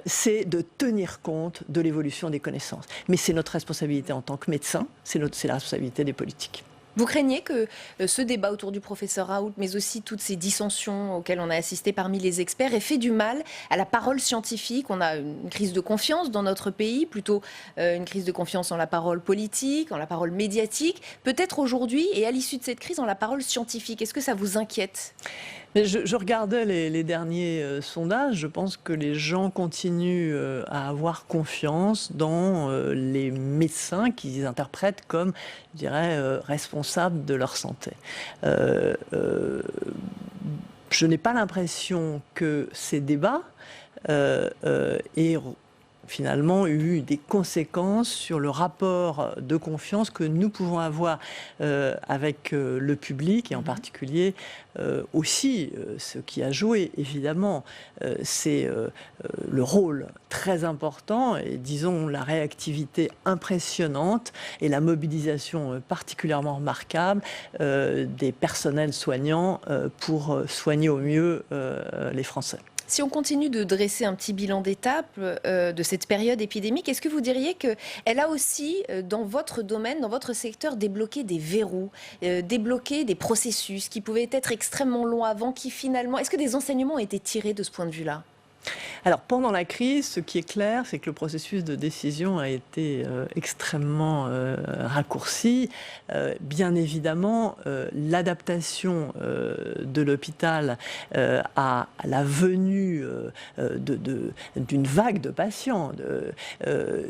c'est de tenir compte de l'évolution des connaissances. Mais c'est notre responsabilité en tant que médecin, c'est la responsabilité des politiques. Vous craignez que ce débat autour du professeur Raoult, mais aussi toutes ces dissensions auxquelles on a assisté parmi les experts, ait fait du mal à la parole scientifique? On a une crise de confiance dans notre pays, plutôt une crise de confiance en la parole politique, en la parole médiatique. Peut-être aujourd'hui, et à l'issue de cette crise, en la parole scientifique. Est-ce que ça vous inquiète? Mais je regardais les derniers sondages. Je pense que les gens continuent à avoir confiance dans les médecins qu'ils interprètent comme, je dirais, responsables de leur santé. Je n'ai pas l'impression que ces débats aient finalement eu des conséquences sur le rapport de confiance que nous pouvons avoir avec le public et en particulier aussi ce qui a joué évidemment c'est le rôle très important et disons la réactivité impressionnante et la mobilisation particulièrement remarquable des personnels soignants pour soigner au mieux les Français. Si on continue de dresser un petit bilan d'étape de cette période épidémique, est-ce que vous diriez qu'elle a aussi, dans votre domaine, dans votre secteur, débloqué des verrous, débloqué des processus qui pouvaient être extrêmement longs avant, qui finalement... Est-ce que des enseignements ont été tirés de ce point de vue-là ? Alors, pendant la crise, ce qui est clair, c'est que le processus de décision a été extrêmement raccourci. Bien évidemment, l'adaptation de l'hôpital à la venue d'une vague de patients,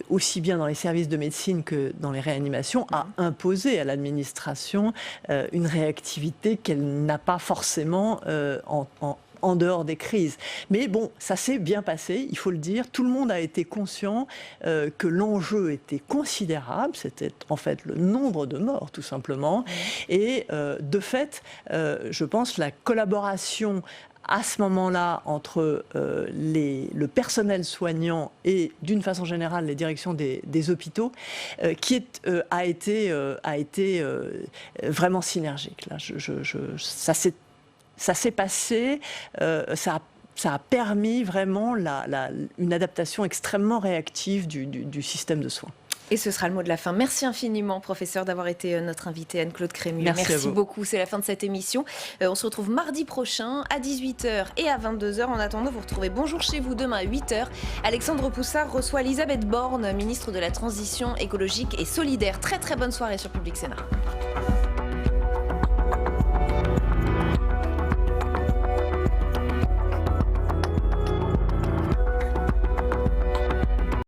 aussi bien dans les services de médecine que dans les réanimations, a imposé à l'administration une réactivité qu'elle n'a pas forcément en dehors des crises. Mais bon, ça s'est bien passé, il faut le dire. Tout le monde a été conscient que l'enjeu était considérable. C'était en fait le nombre de morts, tout simplement. Et de fait, je pense la collaboration à ce moment-là entre le personnel soignant et d'une façon générale les directions des hôpitaux a été vraiment synergique. Là, ça s'est passé, ça a permis vraiment une adaptation extrêmement réactive du système de soins. Et ce sera le mot de la fin. Merci infiniment, professeur, d'avoir été notre invité, Anne-Claude Crémieux. Merci beaucoup. C'est la fin de cette émission. On se retrouve mardi prochain à 18h et à 22h. En attendant, vous retrouvez Bonjour chez vous demain à 8h. Alexandre Poussard reçoit Elisabeth Borne, ministre de la Transition écologique et solidaire. Très très bonne soirée sur Public Sénat.